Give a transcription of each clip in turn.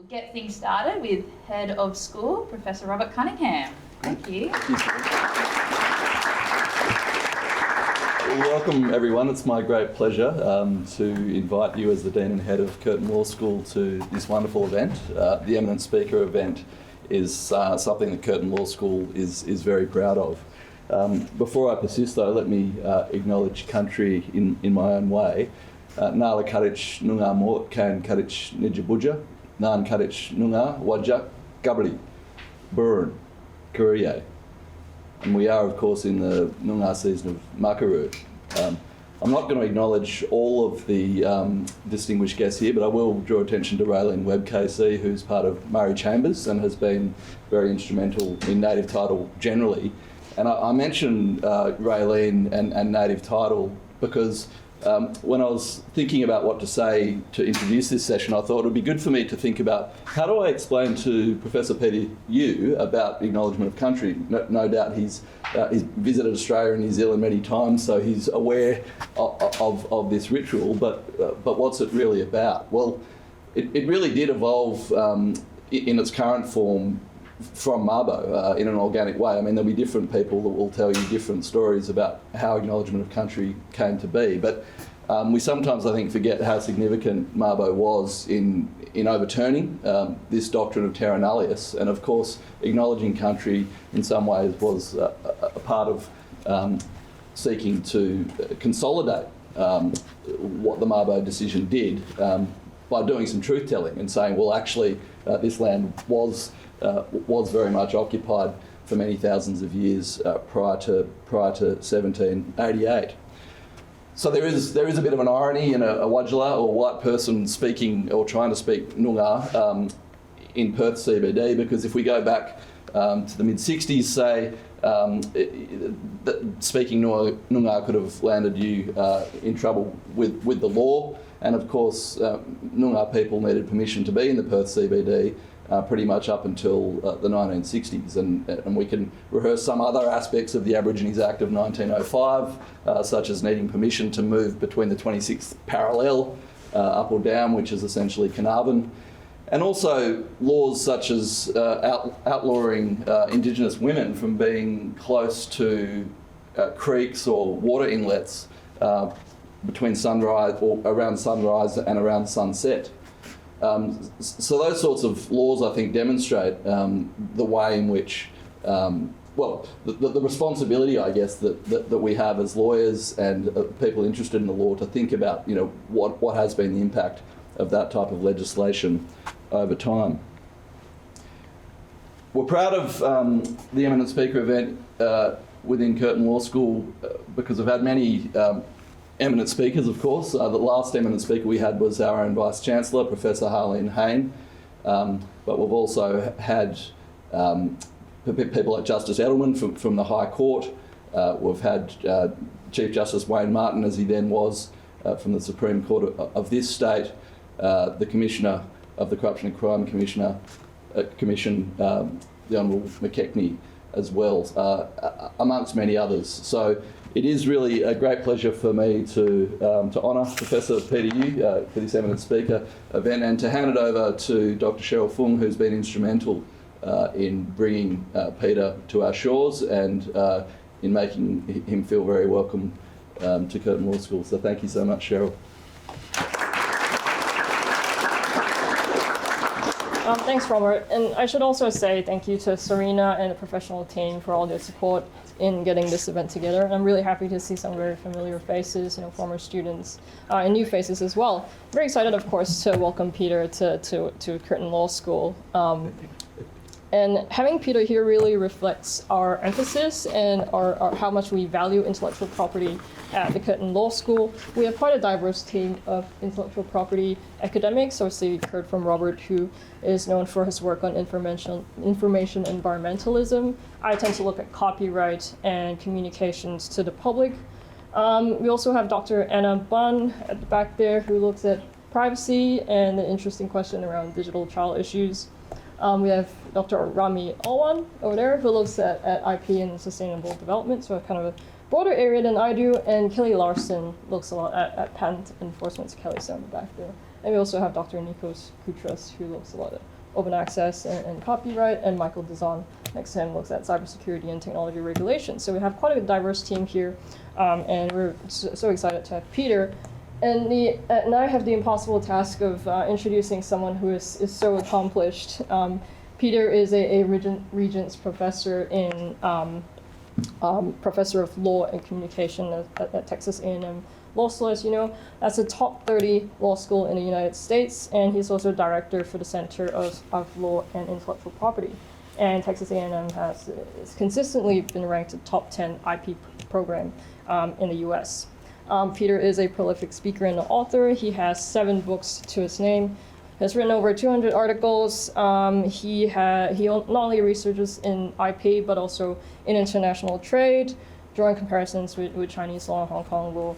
We'll get things started with Head of School, Professor Robert Cunningham. Thank you. Welcome everyone, it's my great pleasure to invite you as the Dean and Head of Curtin Law School to this wonderful event. The Eminent Speaker event is something that Curtin Law School is very proud of. Before I persist though, let me acknowledge country in my own way. Nala Kadich Nunga Mort Kan Kadich Nijabuja, Nan Kadich Nunga Wajak Gabri, Burn, Korea. And we are, of course, in the Noongar season of Makaru. I'm not going to acknowledge all of the distinguished guests here, but I will draw attention to Raylene Webb KC, who's part of Murray Chambers and has been very instrumental in native title generally. And I mention Raylene and native title because when I was thinking about what to say to introduce this session, I thought it would be good for me to think about how do I explain to Professor Peter Yu about acknowledgement of country. No doubt he's visited Australia and New Zealand many times, so he's aware of this ritual, but what's it really about? Well, it really did evolve in its current form from Mabo in an organic way. I mean, there'll be different people that will tell you different stories about how acknowledgement of country came to be, but we sometimes, I think, forget how significant Mabo was in overturning this doctrine of terra nullius, and of course acknowledging country in some ways was a part of seeking to consolidate what the Mabo decision did by doing some truth-telling and saying, well, actually, this land was very much occupied for many thousands of years prior to 1788. So there is a bit of an irony in a Wajala or white person speaking or trying to speak Noongar in Perth CBD, because if we go back to the mid-60s, say, speaking Noongar could have landed you in trouble with the law, and of course Noongar people needed permission to be in the Perth CBD pretty much up until the 1960s, and we can rehearse some other aspects of the Aborigines Act of 1905, such as needing permission to move between the 26th parallel up or down, which is essentially Carnarvon, and also laws such as outlawing Indigenous women from being close to creeks or water inlets between sunrise or around sunrise and around sunset. So those sorts of laws, I think, demonstrate the way in which, the responsibility, I guess, that we have as lawyers and people interested in the law to think about, what has been the impact of that type of legislation over time. We're proud of the Eminent Speaker event within Curtin Law School because we've had many eminent speakers, of course. The last eminent speaker we had was our own Vice-Chancellor, Professor Harleen Hayne, but we've also had people like Justice Edelman from the High Court. We've had Chief Justice Wayne Martin, as he then was, from the Supreme Court of this state, the Commissioner of the Corruption and Crime Commission, the Honourable McKechnie as well, amongst many others. So it is really a great pleasure for me to honour Professor Peter Yu for this Eminent Speaker event, and to hand it over to Dr. Cheryl Fung, who's been instrumental in bringing Peter to our shores and in making him feel very welcome to Curtin Law School. So thank you so much, Cheryl. Thanks, Robert. And I should also say thank you to Serena and the professional team for all their support in getting this event together. I'm really happy to see some very familiar faces, former students and new faces as well. Very excited, of course, to welcome Peter to Curtin Law School. And having Peter here really reflects our emphasis and our how much we value intellectual property at the Curtin Law School. We have quite a diverse team of intellectual property academics. Obviously, you heard from Robert, who is known for his work on information environmentalism. I tend to look at copyright and communications to the public. We also have Dr. Anna Bunn at the back there, who looks at privacy and the interesting question around digital child issues. We have Dr. Rami Alwan over there, who looks at IP and sustainable development, so kind of a broader area than I do, and Kelly Larson looks a lot at patent enforcement. So Kelly's on the back there And we also have Dr. Nikos Koutras, who looks a lot at open access and copyright, and Michael Dizon next to him looks at cybersecurity and technology regulation. So we have quite a diverse team here, and we're so excited to have Peter. And I have the impossible task of introducing someone who is so accomplished. Peter is a Regents professor in professor of law and communication at Texas A&M Law School, as you know. That's a top 30 law school in the United States, and he's also director for the Center of Law and Intellectual Property. And Texas A&M has consistently been ranked a top 10 IP program in the US. Peter is a prolific speaker and author. He has 7 books to his name. He has written over 200 articles. He not only researches in IP, but also in international trade, drawing comparisons with Chinese law and Hong Kong law.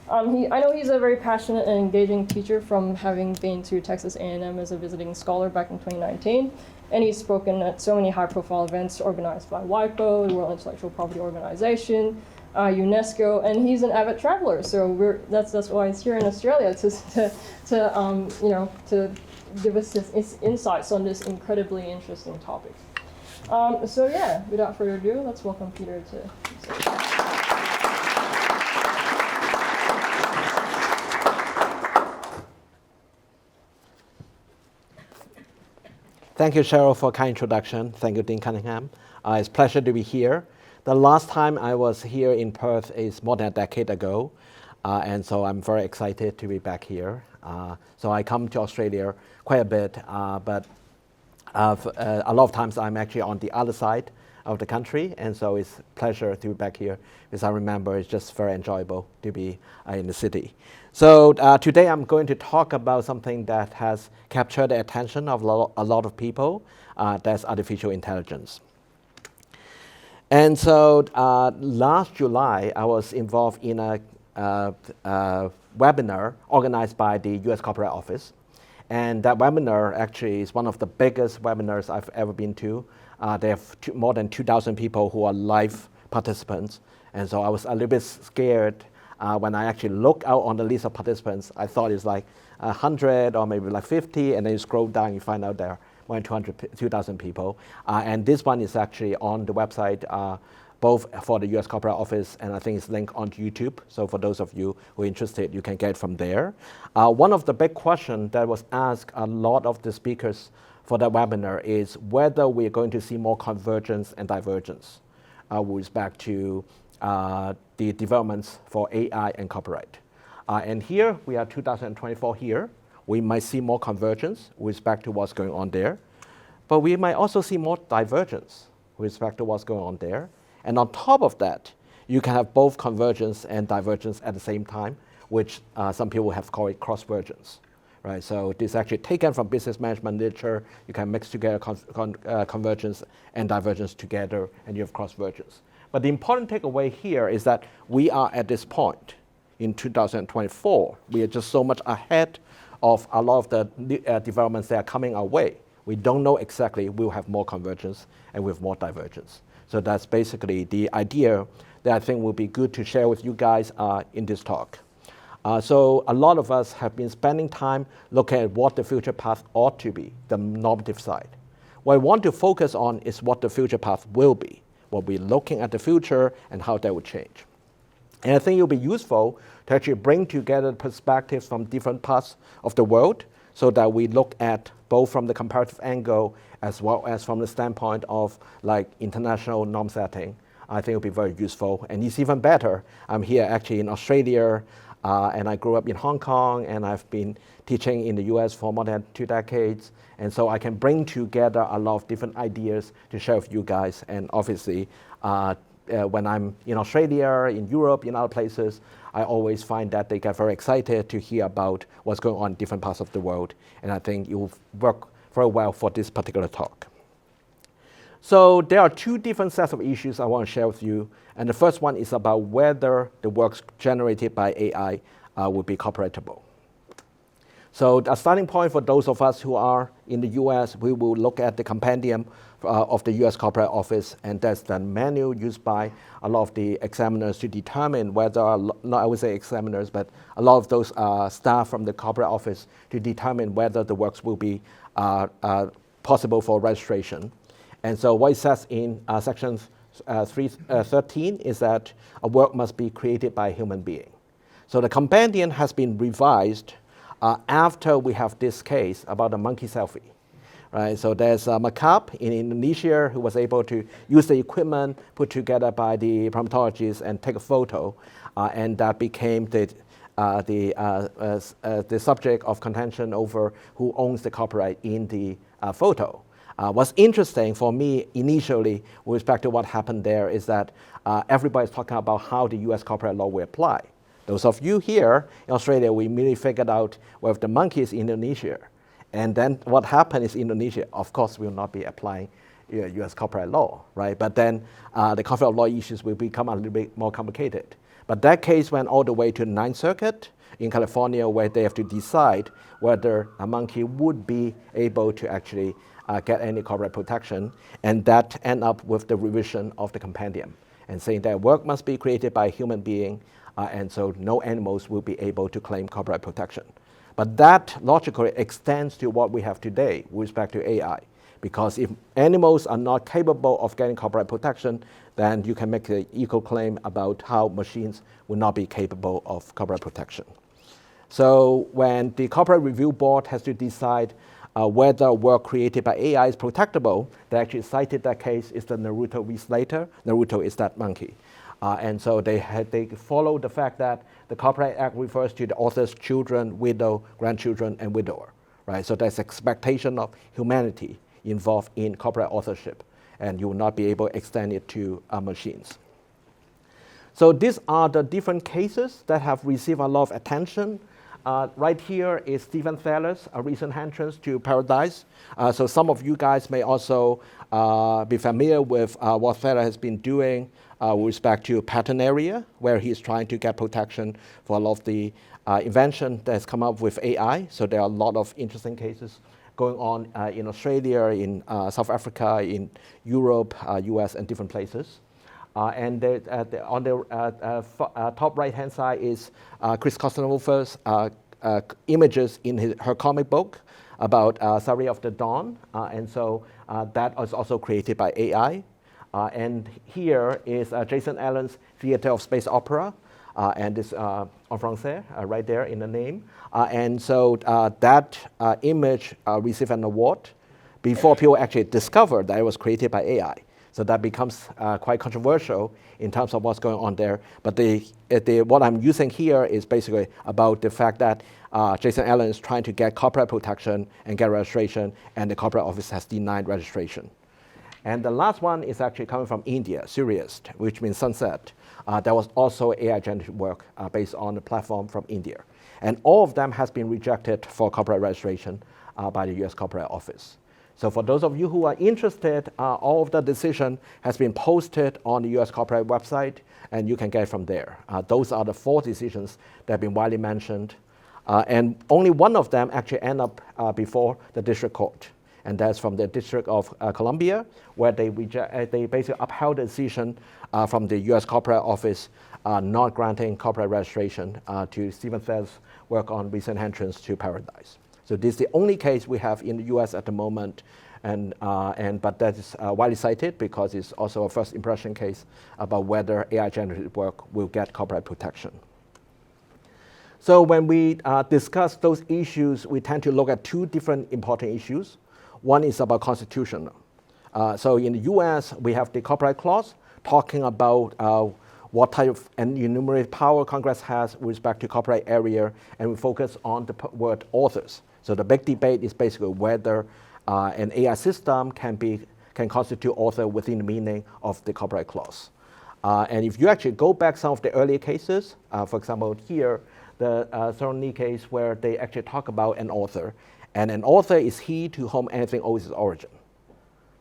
I know he's a very passionate and engaging teacher from having been to Texas A&M as a visiting scholar back in 2019. And he's spoken at so many high-profile events organized by WIPO, the World Intellectual Property Organization, UNESCO, and he's an avid traveler. So that's why he's here in Australia to give us his insights on this incredibly interesting topic. So yeah, without further ado, let's welcome Peter to. Thank you, Cheryl, for a kind introduction. Thank you, Dean Cunningham. It's a pleasure to be here. The last time I was here in Perth is more than a decade ago, and so I'm very excited to be back here. So I come to Australia quite a bit, but a lot of times I'm actually on the other side of the country, and so it's a pleasure to be back here because I remember it's just very enjoyable to be in the city. So today I'm going to talk about something that has captured the attention of a lot of people, that's artificial intelligence. And so last July, I was involved in a webinar organized by the US Corporate Office. And that webinar actually is one of the biggest webinars I've ever been to. They have more than 2,000 people who are live participants. And so I was a little bit scared when I actually look out on the list of participants. I thought it's like 100 or maybe like 50, and then you scroll down, you find out there are more than 2,000 people. And this one is actually on the website, both for the US Corporate Office, and I think it's linked onto YouTube. So for those of you who are interested, you can get it from there. One of the big questions that was asked a lot of the speakers for that webinar is whether we're going to see more convergence and divergence with respect to the developments for AI and copyright. And here, we are 2024 here. We might see more convergence with respect to what's going on there. But we might also see more divergence with respect to what's going on there. And on top of that, you can have both convergence and divergence at the same time, which some people have called it cross-vergence. Right, so this is actually taken from business management literature. You can mix together convergence and divergence together, and you have cross-vergence. But the important takeaway here is that we are at this point in 2024. We are just so much ahead of a lot of the developments that are coming our way. We don't know exactly we'll have more convergence and we'll have more divergence. So that's basically the idea that I think will be good to share with you guys in this talk. So a lot of us have been spending time looking at what the future path ought to be, the normative side. What I want to focus on is what the future path will be, what we're looking at the future and how that will change. And I think it will be useful to actually bring together perspectives from different parts of the world so that we look at both from the comparative angle as well as from the standpoint of like international norm setting. I think it will be very useful. And it's even better. I'm here actually in Australia, and I grew up in Hong Kong, and I've been teaching in the US for more than 2 decades. And so I can bring together a lot of different ideas to share with you guys. And obviously, when I'm in Australia, in Europe, in other places, I always find that they get very excited to hear about what's going on in different parts of the world. And I think it will work very well for this particular talk. So there are 2 different sets of issues I want to share with you. And the first one is about whether the works generated by AI will be copyrightable. So the starting point for those of us who are in the US, we will look at the compendium of the US Copyright Office, and that's the manual used by a lot of the examiners to determine whether, not I would say examiners, but a lot of those staff from the Copyright Office to determine whether the works will be possible for registration. And so what it says in section 13 is that a work must be created by a human being. So the compendium has been revised after we have this case about a monkey selfie. Right, so there's a macaque in Indonesia who was able to use the equipment put together by the primatologists and take a photo, and that became the subject of contention over who owns the copyright in the photo. What's interesting for me initially with respect to what happened there is that everybody's talking about how the US copyright law will apply. Those of you here in Australia, we immediately figured out, well, if the monkey is Indonesia, and then what happened is Indonesia, of course, will not be applying US copyright law, right? But then the copyright law issues will become a little bit more complicated. But that case went all the way to the Ninth Circuit in California, where they have to decide whether a monkey would be able to actually get any copyright protection, and that end up with the revision of the compendium, and saying that work must be created by a human being, and so no animals will be able to claim copyright protection. But that logically extends to what we have today with respect to AI. Because if animals are not capable of getting copyright protection, then you can make an equal claim about how machines will not be capable of copyright protection. So when the Copyright Review Board has to decide whether work created by AI is protectable, they actually cited that case is the Naruto v. Slater. Naruto is that monkey. And so they follow the fact that the Copyright Act refers to the author's children, widow, grandchildren, and widower, right? So there's expectation of humanity involved in copyright authorship, and you will not be able to extend it to machines. So these are the different cases that have received a lot of attention. Right here is Stephen Thaller's recent entrance to Paradise. So some of you guys may also be familiar with what Thaler has been doing with respect to patent area, where he's trying to get protection for a lot of the invention that's come up with AI. So there are a lot of interesting cases going on in Australia, in South Africa, in Europe, US, and different places. And on the top right-hand side is Chris Costanova's images in her comic book about Survey of the Dawn. And so that was also created by AI. And here is Jason Allen's Theatre of Space Opera, and this en français right there in the name. And so that image received an award before people actually discovered that it was created by AI. So that becomes quite controversial in terms of what's going on there. But what I'm using here is basically about the fact that Jason Allen is trying to get copyright protection and get registration, and the Copyright Office has denied registration. And the last one is actually coming from India, Sirius, which means sunset. There was also AI-generated work based on the platform from India. And all of them has been rejected for copyright registration by the US Copyright Office. So for those of you who are interested, all of the decision has been posted on the US Copyright website, and you can get it from there. Those are the 4 decisions that have been widely mentioned. And only one of them actually end up before the district court. And that's from the District of Columbia, where they basically upheld the decision from the US Copyright Office not granting copyright registration to Stephen Thaller's work on Recent Entrance to Paradise. So this is the only case we have in the US at the moment, but that is widely cited because it's also a first impression case about whether AI-generated work will get copyright protection. So when we discuss those issues, we tend to look at 2 different important issues. One is about constitution. So in the US, we have the copyright clause talking about what type of enumerated power Congress has with respect to copyright area, and we focus on the word authors. So the big debate is basically whether an AI system can constitute author within the meaning of the copyright clause. And if you actually go back some of the earlier cases, for example here, the Thorny case where they actually talk about an author, and an author is he to whom anything owes its origin,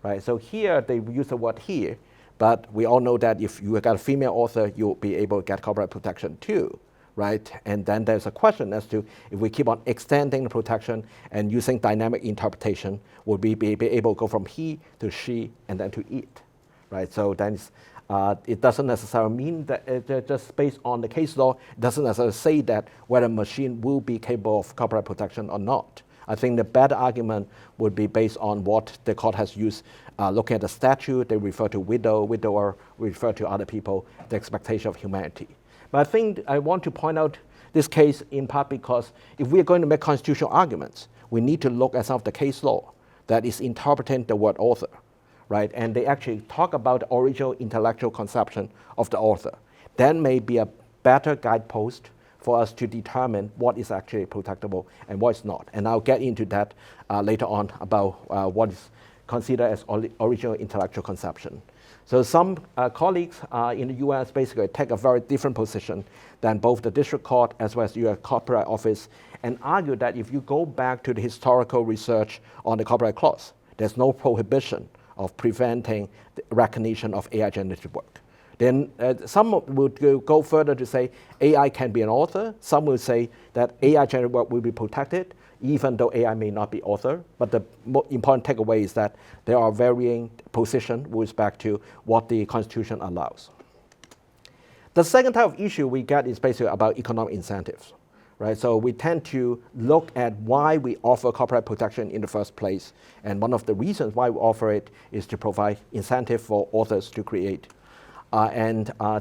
right? So here they use the word he, but we all know that if you got a female author, you'll be able to get copyright protection too, right? And then there's a question as to if we keep on extending the protection and using dynamic interpretation, will we be able to go from he to she and then to it, right? So then it doesn't necessarily mean that just based on the case law, it doesn't necessarily say that whether a machine will be capable of copyright protection or not. I think the better argument would be based on what the court has used. Looking at the statute, they refer to widower, refer to other people, the expectation of humanity. But I think I want to point out this case in part because if we are going to make constitutional arguments, we need to look at some of the case law that is interpreting the word author, right? And they actually talk about the original intellectual conception of the author. That may be a better guidepost for us to determine what is actually protectable and what is not. And I'll get into that later on about what is considered as original intellectual conception. So some colleagues in the US basically take a very different position than both the district court as well as the US Copyright Office and argue that if you go back to the historical research on the copyright clause, there's no prohibition of preventing the recognition of AI-generated work. Then some would go further to say AI can be an author. Some will say that AI-generated work will be protected, even though AI may not be author. But the important takeaway is that there are varying positions with respect to what the Constitution allows. The second type of issue we get is basically about economic incentives, right? So we tend to look at why we offer copyright protection in the first place. And one of the reasons why we offer it is to provide incentive for authors to create.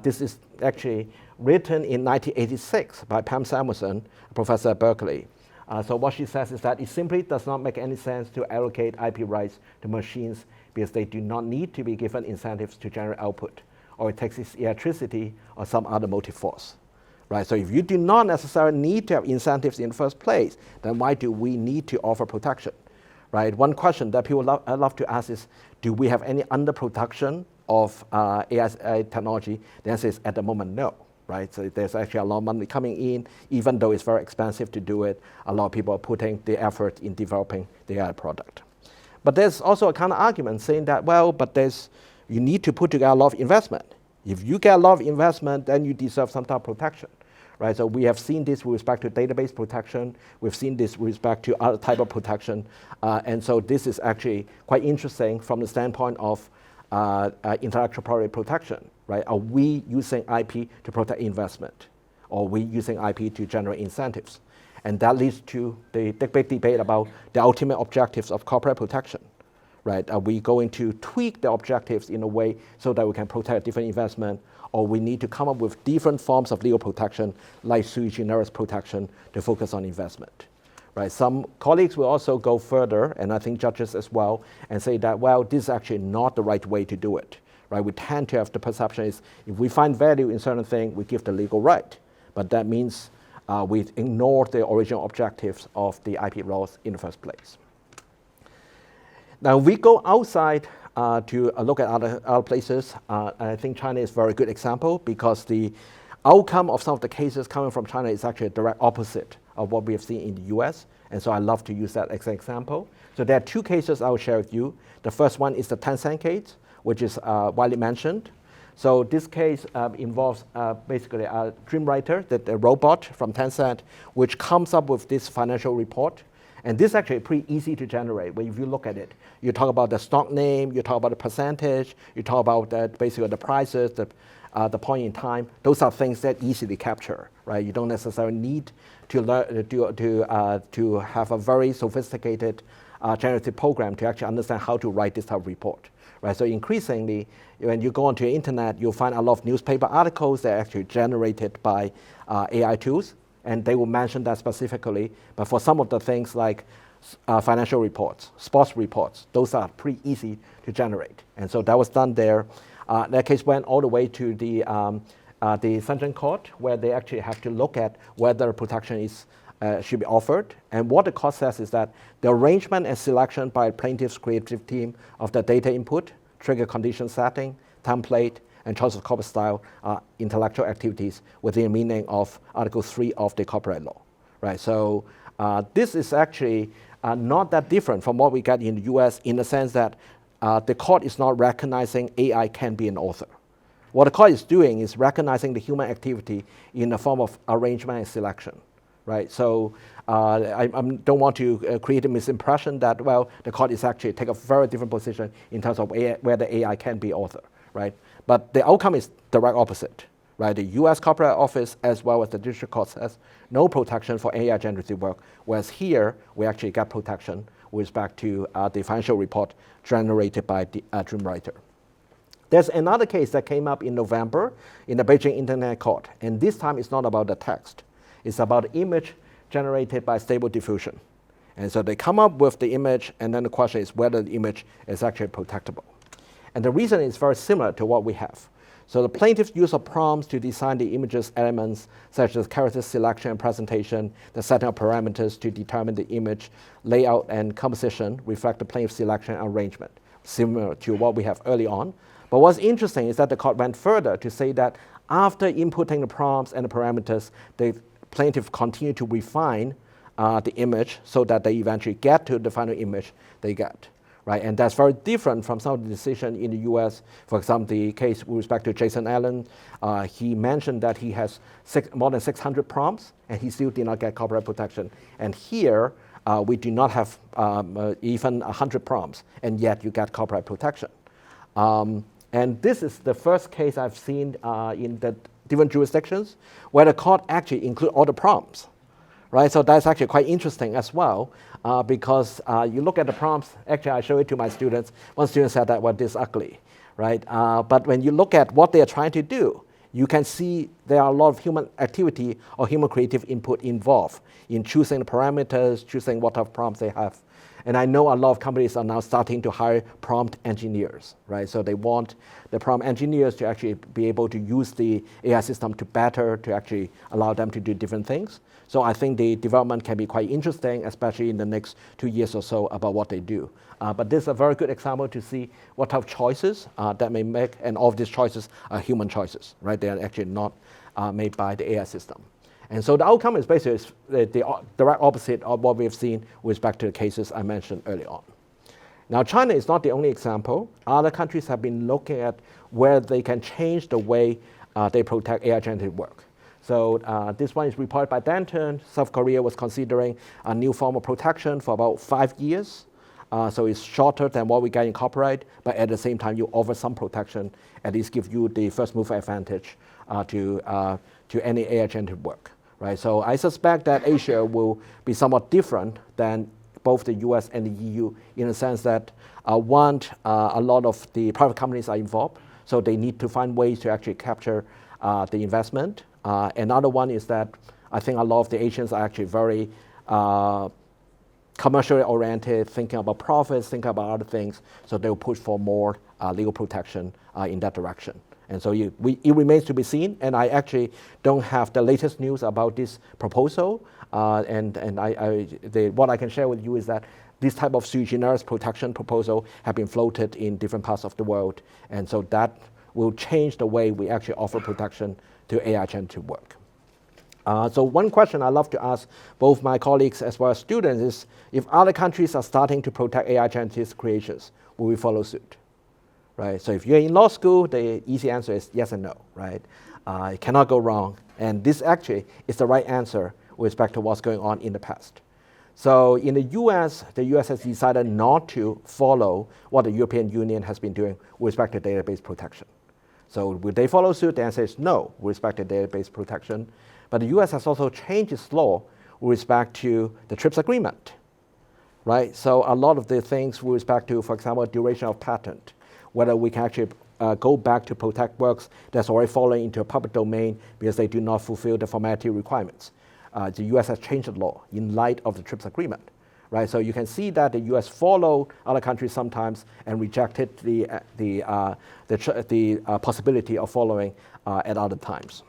This is actually written in 1986 by Pam Samuelson, a professor at Berkeley. So what she says is that it simply does not make any sense to allocate IP rights to machines because they do not need to be given incentives to generate output, or it takes its electricity or some other motive force. Right? So if you do not necessarily need to have incentives in the first place, then why do we need to offer protection? Right? One question that people love to ask is, do we have any underproduction of AI technology? The answer is at the moment, no. Right? So there's actually a lot of money coming in, even though it's very expensive to do it. A lot of people are putting the effort in developing the AI product. But there's also a kind of argument saying that, well, but you need to put together a lot of investment. If you get a lot of investment, then you deserve some type of protection. Right? So we have seen this with respect to database protection. We've seen this with respect to other type of protection. And so this is actually quite interesting from the standpoint of intellectual property protection. Right? Are we using IP to protect investment? Or are we using IP to generate incentives? And that leads to the big debate about the ultimate objectives of copyright protection. Right? Are we going to tweak the objectives in a way so that we can protect different investment, or we need to come up with different forms of legal protection, like sui generis protection, to focus on investment? Right? Some colleagues will also go further, and I think judges as well, and say that, well, this is actually not the right way to do it. Right? We tend to have the perception is if we find value in certain thing, we give the legal right. But that means we ignore the original objectives of the IP laws in the first place. Now, we go outside to look at other places. I think China is a very good example because the outcome of some of the cases coming from China is actually a direct opposite of what we have seen in the US. And so I love to use that as an example. So there are two cases I will share with you. The first one is the Tencent case, which is widely mentioned. So this case involves basically a Dreamwriter, the robot from Tencent, which comes up with this financial report. And this is actually pretty easy to generate. When if you look at it, you talk about the stock name, you talk about the percentage, you talk about basically the prices, the point in time. Those are things that easily capture, right? You don't necessarily need to learn to have a very sophisticated generative program to actually understand how to write this type of report. Right, so increasingly, when you go onto the internet, you'll find a lot of newspaper articles that are actually generated by AI tools, and they will mention that specifically. But for some of the things like financial reports, sports reports, those are pretty easy to generate. And so that was done there. That case went all the way to the Shenzhen court, where they actually have to look at whether protection is should be offered. And what the court says is that the arrangement and selection by a plaintiff's creative team of the data input, trigger condition setting, template, and choice of copy style are intellectual activities within the meaning of Article 3 of the copyright law. Right? So this is actually not that different from what we got in the US in the sense that the court is not recognizing AI can be an author. What the court is doing is recognizing the human activity in the form of arrangement and selection, right? So I don't want to create a misimpression that, well, the court is actually take a very different position in terms of whether AI can be author, right? But the outcome is direct opposite, right? The US Copyright Office as well as the district court has no protection for AI generative work, whereas here we actually got protection with respect to the financial report generated by the Dreamwriter. There's another case that came up in November in the Beijing Internet Court, and this time it's not about the text. It's about the image generated by Stable Diffusion. And so they come up with the image, and then the question is whether the image is actually protectable. And the reason is very similar to what we have. So the plaintiff's use of prompts to design the image's elements, such as character selection and presentation, the setting of parameters to determine the image layout and composition, reflect the plaintiff's selection and arrangement, similar to what we have early on. But what's interesting is that the court went further to say that after inputting the prompts and the parameters, the plaintiff continued to refine the image so that they eventually get to the final image they get, right? And that's very different from some of the decision in the US. For example, the case with respect to Jason Allen, he mentioned that he has more than 600 prompts and he still did not get copyright protection. And here, we do not have even 100 prompts, and yet you get copyright protection. And this is the first case I've seen in the different jurisdictions where the court actually include all the prompts, right? So that's actually quite interesting as well because you look at the prompts, actually I show it to my students. One student said that, well, this is ugly, right? But when you look at what they are trying to do, you can see there are a lot of human activity or human creative input involved in choosing the parameters, choosing what type of prompts they have. And I know a lot of companies are now starting to hire prompt engineers, right? So they want the prompt engineers to actually be able to use the AI system to actually allow them to do different things. So I think the development can be quite interesting, especially in the next 2 years or so about what they do. But this is a very good example to see what type of choices that may make, and all of these choices are human choices, right? They are actually not made by the AI system. And so the outcome is basically the direct opposite of what we've seen with respect to the cases I mentioned early on. Now, China is not the only example. Other countries have been looking at where they can change the way they protect AI-generated work. So this one is reported by Danton. South Korea was considering a new form of protection for about 5 years. So it's shorter than what we get in copyright, but at the same time, you offer some protection, at least give you the first mover advantage to any AI-generated work. Right, so I suspect that Asia will be somewhat different than both the US and the EU in the sense that a lot of the private companies are involved, so they need to find ways to actually capture the investment. Another one is that I think a lot of the Asians are actually very commercially oriented, thinking about profits, thinking about other things, so they'll push for more legal protection in that direction. And so it remains to be seen, and I actually don't have the latest news about this proposal. What I can share with you is that this type of sui generis protection proposal have been floated in different parts of the world, and so that will change the way we actually offer protection to AI generative work. So one question I love to ask both my colleagues as well as students is, if other countries are starting to protect AI generative creations, will we follow suit? Right? So if you're in law school, the easy answer is yes and no, right? It cannot go wrong. And this actually is the right answer with respect to what's going on in the past. So in the US has decided not to follow what the European Union has been doing with respect to database protection. So will they follow suit? The answer is no with respect to database protection. But the US has also changed its law with respect to the TRIPS agreement, right? So a lot of the things with respect to, for example, duration of patent, whether we can actually go back to protect works that's already fallen into a public domain because they do not fulfill the formality requirements. The US has changed the law in light of the TRIPS agreement, right? So you can see that the US followed other countries sometimes and rejected the possibility of following at other times.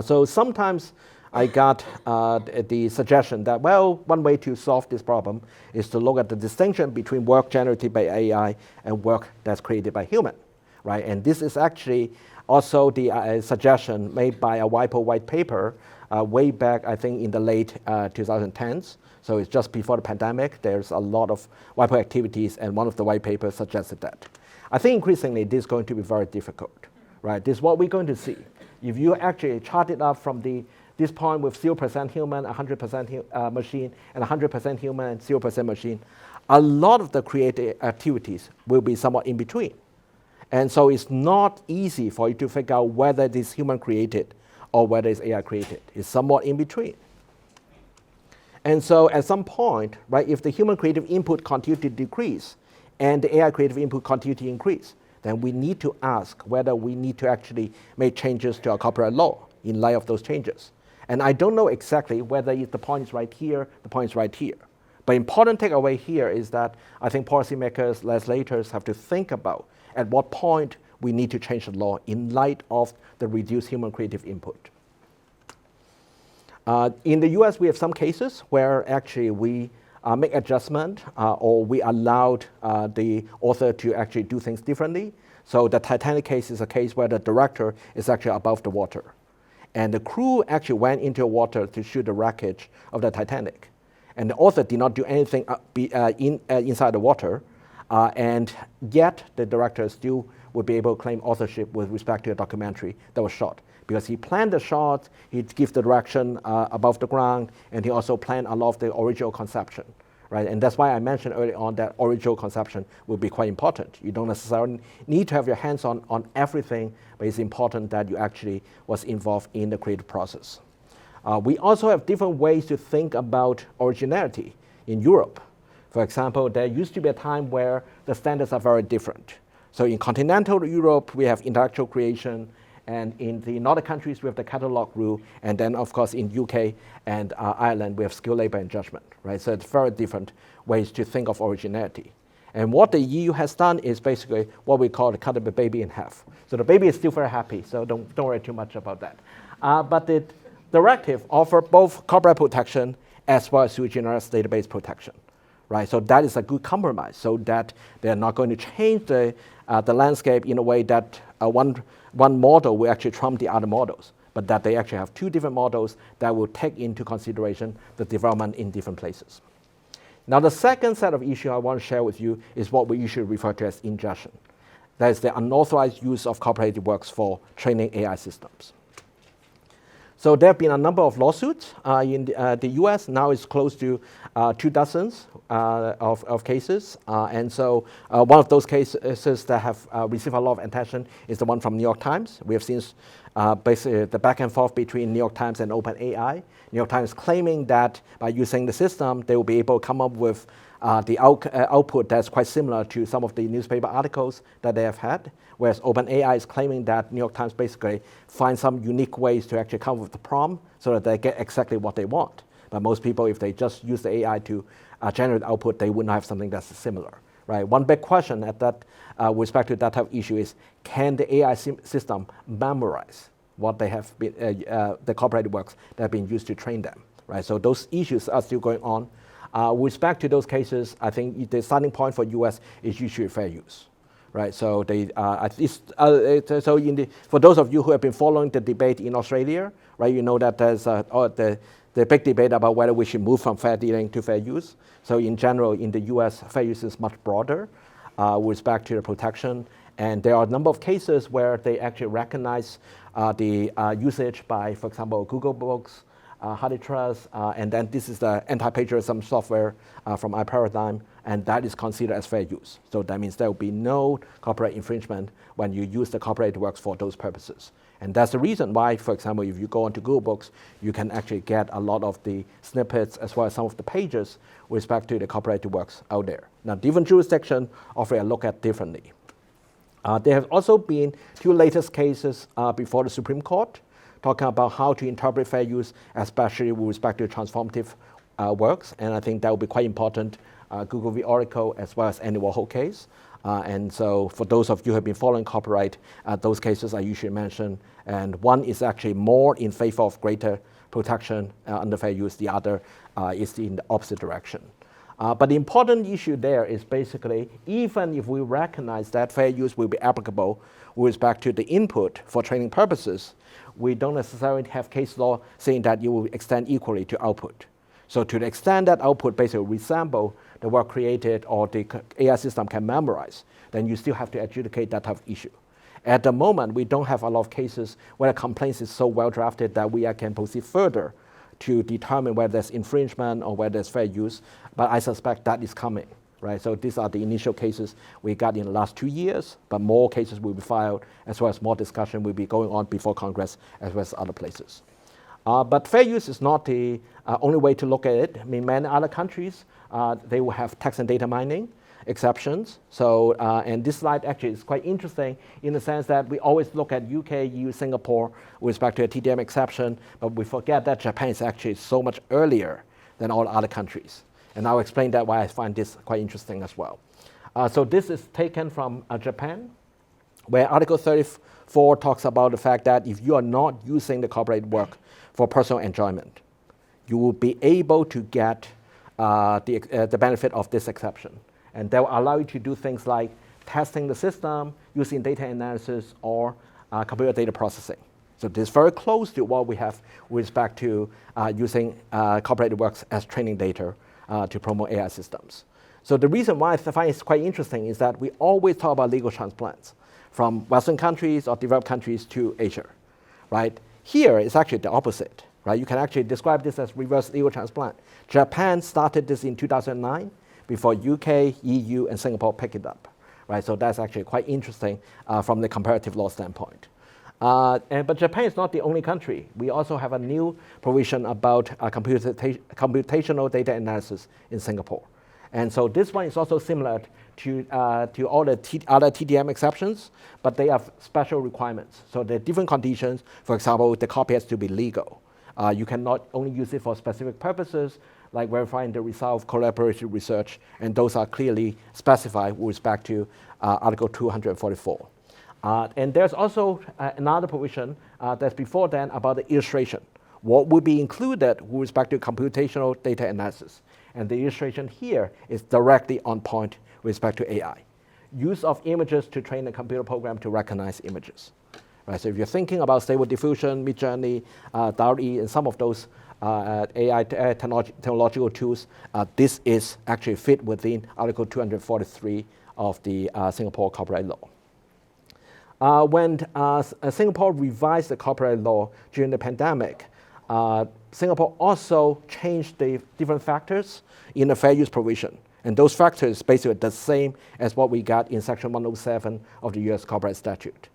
So sometimes I got the suggestion that, well, one way to solve this problem is to look at the distinction between work generated by AI and work that's created by human, right? And this is actually also the suggestion made by a WIPO white paper way back, I think, in the late 2010s. So it's just before the pandemic. There's a lot of WIPO activities, and one of the white papers suggested that. I think increasingly this is going to be very difficult, right? This is what we're going to see. If you actually chart it up from this point with 0% human, 100% machine, and 100% human and 0% machine, a lot of the creative activities will be somewhat in between. And so it's not easy for you to figure out whether it is human created or whether it's AI created. It's somewhat in between. And so at some point, right, if the human creative input continue to decrease and the AI creative input continue to increase, then we need to ask whether we need to actually make changes to our copyright law in light of those changes. And I don't know exactly whether the point is right here, the point is right here. But important takeaway here is that I think policymakers, legislators have to think about at what point we need to change the law in light of the reduced human creative input. In the US, we have some cases where actually we make adjustment or we allowed the author to actually do things differently. So the Titanic case is a case where the director is actually above the water. And the crew actually went into the water to shoot the wreckage of the Titanic. And the author did not do anything inside the water. And yet the director still would be able to claim authorship with respect to a documentary that was shot. Because he planned the shot, he gave the direction above the ground, and he also planned a lot of the original conception, right? And that's why I mentioned early on that original conception will be quite important. You don't necessarily need to have your hands on everything, but it's important that you actually was involved in the creative process. We also have different ways to think about originality in Europe. For example, there used to be a time where the standards are very different. So in continental Europe, we have intellectual creation, and in the northern countries, we have the catalog rule, and then of course in UK and Ireland, we have skill, labor, and judgment, right? So it's very different ways to think of originality. And what the EU has done is basically what we call cutting the baby in half. So the baby is still very happy, so don't worry too much about that. But the directive offers both copyright protection as well as sui generis database protection, right? So that is a good compromise, so that they're not going to change the landscape in a way that one model will actually trump the other models, but that they actually have two different models that will take into consideration the development in different places. Now, the second set of issues I want to share with you is what we usually refer to as ingestion. That is the unauthorized use of copyrighted works for training AI systems. So there have been a number of lawsuits in the US. Now it's close to 24 of cases. And so one of those cases that have received a lot of attention is the one from New York Times. We have seen basically the back and forth between New York Times and OpenAI. New York Times claiming that by using the system, they will be able to come up with the output that's quite similar to some of the newspaper articles that they have had, whereas OpenAI is claiming that New York Times basically finds some unique ways to actually come up with the prompt so that they get exactly what they want. But most people, if they just use the AI to generate output, they would not have something that's similar, right? One big question at that, with respect to that type of issue is, can the AI system memorize what they have been, the copyrighted works that have been used to train them, right? So those issues are still going on. With respect to those cases, I think the starting point for US is usually fair use, right? So they, for those of you who have been following the debate in Australia, right, you know that there's the big debate about whether we should move from fair dealing to fair use. So in general, in the US, fair use is much broader with respect to the protection. And there are a number of cases where they actually recognize the usage by, for example, Google Books, HoneyTrust, and then this is the anti-plagiarism software from iParadigm, and that is considered as fair use. So that means there will be no copyright infringement when you use the copyrighted works for those purposes. And that's the reason why, for example, if you go onto Google Books, you can actually get a lot of the snippets as well as some of the pages with respect to the copyrighted works out there. Now, different jurisdictions offer a look at differently. There have also been two latest cases before the Supreme Court talking about how to interpret fair use, especially with respect to transformative works. And I think that will be quite important, Google v. Oracle, as well as Andy Warhol case. And so for those of you who have been following copyright, those cases I usually mention. And one is actually more in favor of greater protection under fair use. The other is in the opposite direction. But the important issue there is basically, even if we recognize that fair use will be applicable with respect to the input for training purposes, we don't necessarily have case law saying that you will extend equally to output. So to the extent that output basically resemble the work created or the AI system can memorize, then you still have to adjudicate that type of issue. At the moment, we don't have a lot of cases where a complaint is so well drafted that we can proceed further to determine whether there's infringement or whether there's fair use, but I suspect that is coming, right? So these are the initial cases we got in the last 2 years, but more cases will be filed, as well as more discussion will be going on before Congress, as well as other places. But fair use is not the only way to look at it. I mean, many other countries, they will have text and data mining exceptions. So, and this slide actually is quite interesting in the sense that we always look at UK, EU, Singapore with respect to a TDM exception, but we forget that Japan is actually so much earlier than all other countries. And I'll explain that why I find this quite interesting as well. So this is taken from Japan, where Article 34 talks about the fact that if you are not using the copyrighted work for personal enjoyment, you will be able to get the benefit of this exception. And that will allow you to do things like testing the system, using data analysis, or computer data processing. So this is very close to what we have with respect to using copyrighted works as training data to promote AI systems. So the reason why I find it quite interesting is that we always talk about legal transplants from Western countries or developed countries to Asia, right? Here, it's actually the opposite, right? You can actually describe this as reverse legal transplant. Japan started this in 2009 before UK, EU, and Singapore picked it up, right? So that's actually quite interesting from the comparative law standpoint. But Japan is not the only country. We also have a new provision about computational data analysis in Singapore. And so this one is also similar to all the other TDM exceptions, but they have special requirements. So there are different conditions. For example, the copy has to be legal. You cannot only use it for specific purposes, like verifying the result of collaborative research, and those are clearly specified with respect to Article 244. And there's also another provision that's before then about the illustration. What would be included with respect to computational data analysis? And the illustration here is directly on point with respect to AI. Use of images to train a computer program to recognize images. Right, so if you're thinking about Stable Diffusion, Midjourney, DALL-E, and some of those AI technological tools, this is actually fit within Article 243 of the Singapore copyright law. When Singapore revised the copyright law during the pandemic, Singapore also changed the different factors in the fair use provision. And those factors basically the same as what we got in Section 107 of the US copyright statute.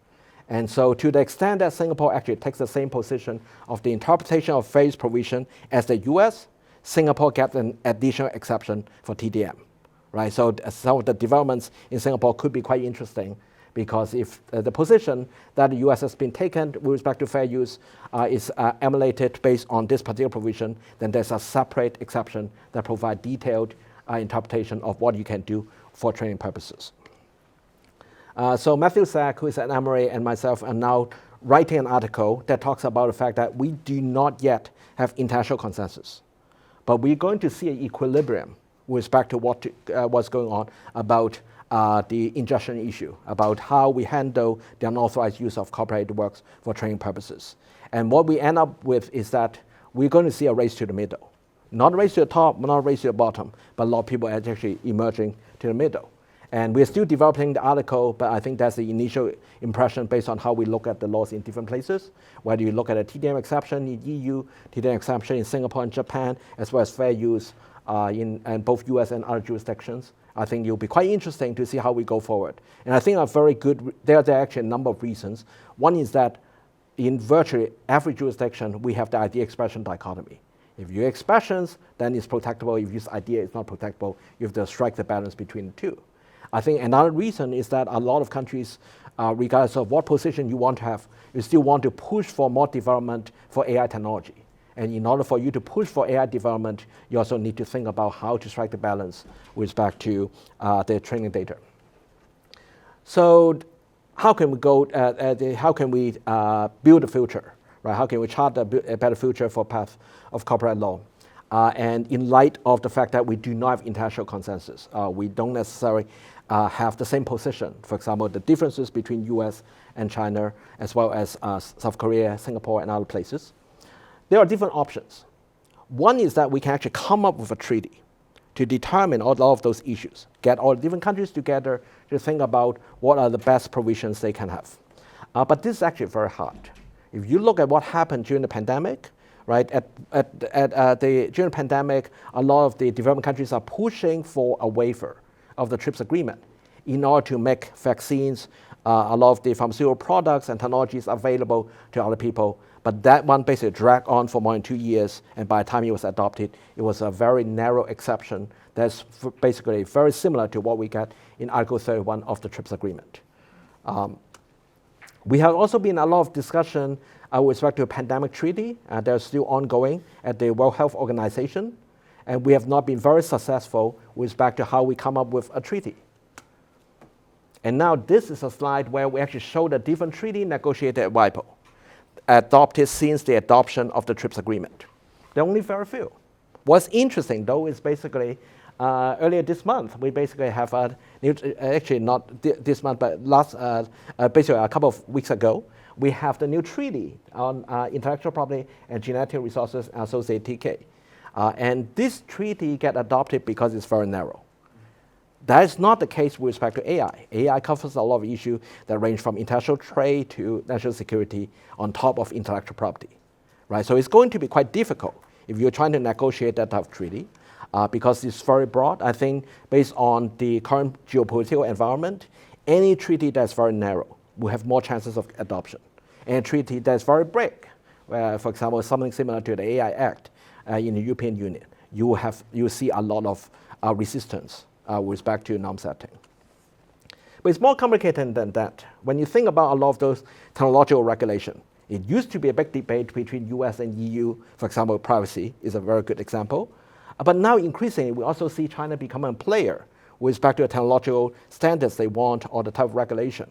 And so to the extent that Singapore actually takes the same position of the interpretation of fair use provision as the US, Singapore gets an additional exception for TDM. Right? So some of the developments in Singapore could be quite interesting, because if the position that the US has been taken with respect to fair use is emulated based on this particular provision, then there's a separate exception that provides detailed interpretation of what you can do for training purposes. So Matthew Sack, who is at Emory, and myself are now writing an article that talks about the fact that we do not yet have international consensus, but we're going to see an equilibrium with respect to what's going on about the injunction issue, about how we handle the unauthorized use of copyrighted works for training purposes. And what we end up with is that we're going to see a race to the middle. Not a race to the top, not a race to the bottom, but a lot of people are actually emerging to the middle. And we're still developing the article, but I think that's the initial impression based on how we look at the laws in different places. Whether you look at a TDM exception in EU, TDM exception in Singapore and Japan, as well as fair use in both US and other jurisdictions, I think it'll be quite interesting to see how we go forward. And I think there are actually a number of reasons. One is that in virtually every jurisdiction, we have the idea expression dichotomy. If you use expressions, then it's protectable. If you use idea, it's not protectable. You have to strike the balance between the two. I think another reason is that a lot of countries, regardless of what position you want to have, you still want to push for more development for AI technology. And in order for you to push for AI development, you also need to think about how to strike the balance with respect to the training data. So how can we go, how can we build a future, right? How can we chart a better future for path of copyright law? And in light of the fact that we do not have international consensus, we don't necessarily have the same position. For example, the differences between US and China, as well as South Korea, Singapore, and other places. There are different options. One is that we can actually come up with a treaty to determine all of those issues, get all different countries together to think about what are the best provisions they can have. But this is actually very hard. If you look at what happened during the pandemic, right, during the pandemic, a lot of the developing countries are pushing for a waiver of the TRIPS agreement in order to make vaccines, a lot of the pharmaceutical products and technologies available to other people. But that one basically dragged on for more than 2 years, and by the time it was adopted, it was a very narrow exception that's basically very similar to what we get in Article 31 of the TRIPS agreement. We have also been a lot of discussion with respect to a pandemic treaty. They're still ongoing at the World Health Organization, and we have not been very successful with respect to how we come up with a treaty. And now this is a slide where we actually show the different treaty negotiated at WIPO, adopted since the adoption of the TRIPS agreement. There are only very few. What's interesting though is basically earlier this month, we basically have actually not this month, but basically a couple of weeks ago, we have the new treaty on intellectual property and genetic resources associated TK. And this treaty get adopted because it's very narrow. That is not the case with respect to AI. AI covers a lot of issues that range from international trade to national security on top of intellectual property, right? So it's going to be quite difficult if you're trying to negotiate that type of treaty because it's very broad. I think based on the current geopolitical environment, any treaty that's very narrow will have more chances of adoption. And a treaty that's very big, for example, something similar to the AI Act in the European Union, you see a lot of resistance with respect to norm setting. But it's more complicated than that. When you think about a lot of those technological regulation, it used to be a big debate between US and EU. For example, privacy is a very good example. But now increasingly, we also see China becoming a player with respect to the technological standards they want or the type of regulation,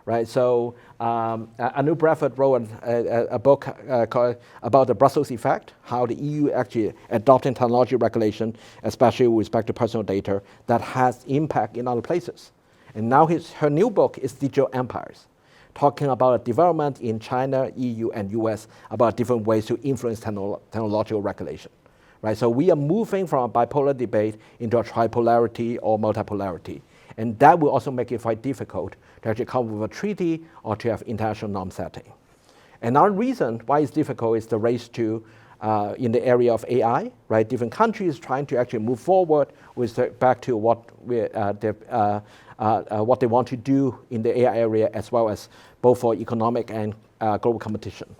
right? So Anu Bradford wrote a book called about the Brussels effect, how the EU actually adopting technology regulation, especially with respect to personal data, that has impact in other places. And now her new book is Digital Empires, talking about a development in China, EU, and US about different ways to influence technological regulation. Right, so we are moving from a bipolar debate into a tripolarity or multipolarity. And that will also make it quite difficult to actually come up with a treaty or to have international norm setting. Another reason why it's difficult is the race to, in the area of AI, right? Different countries trying to actually move forward with back to what they want to do in the AI area, as well as both for economic and global competition.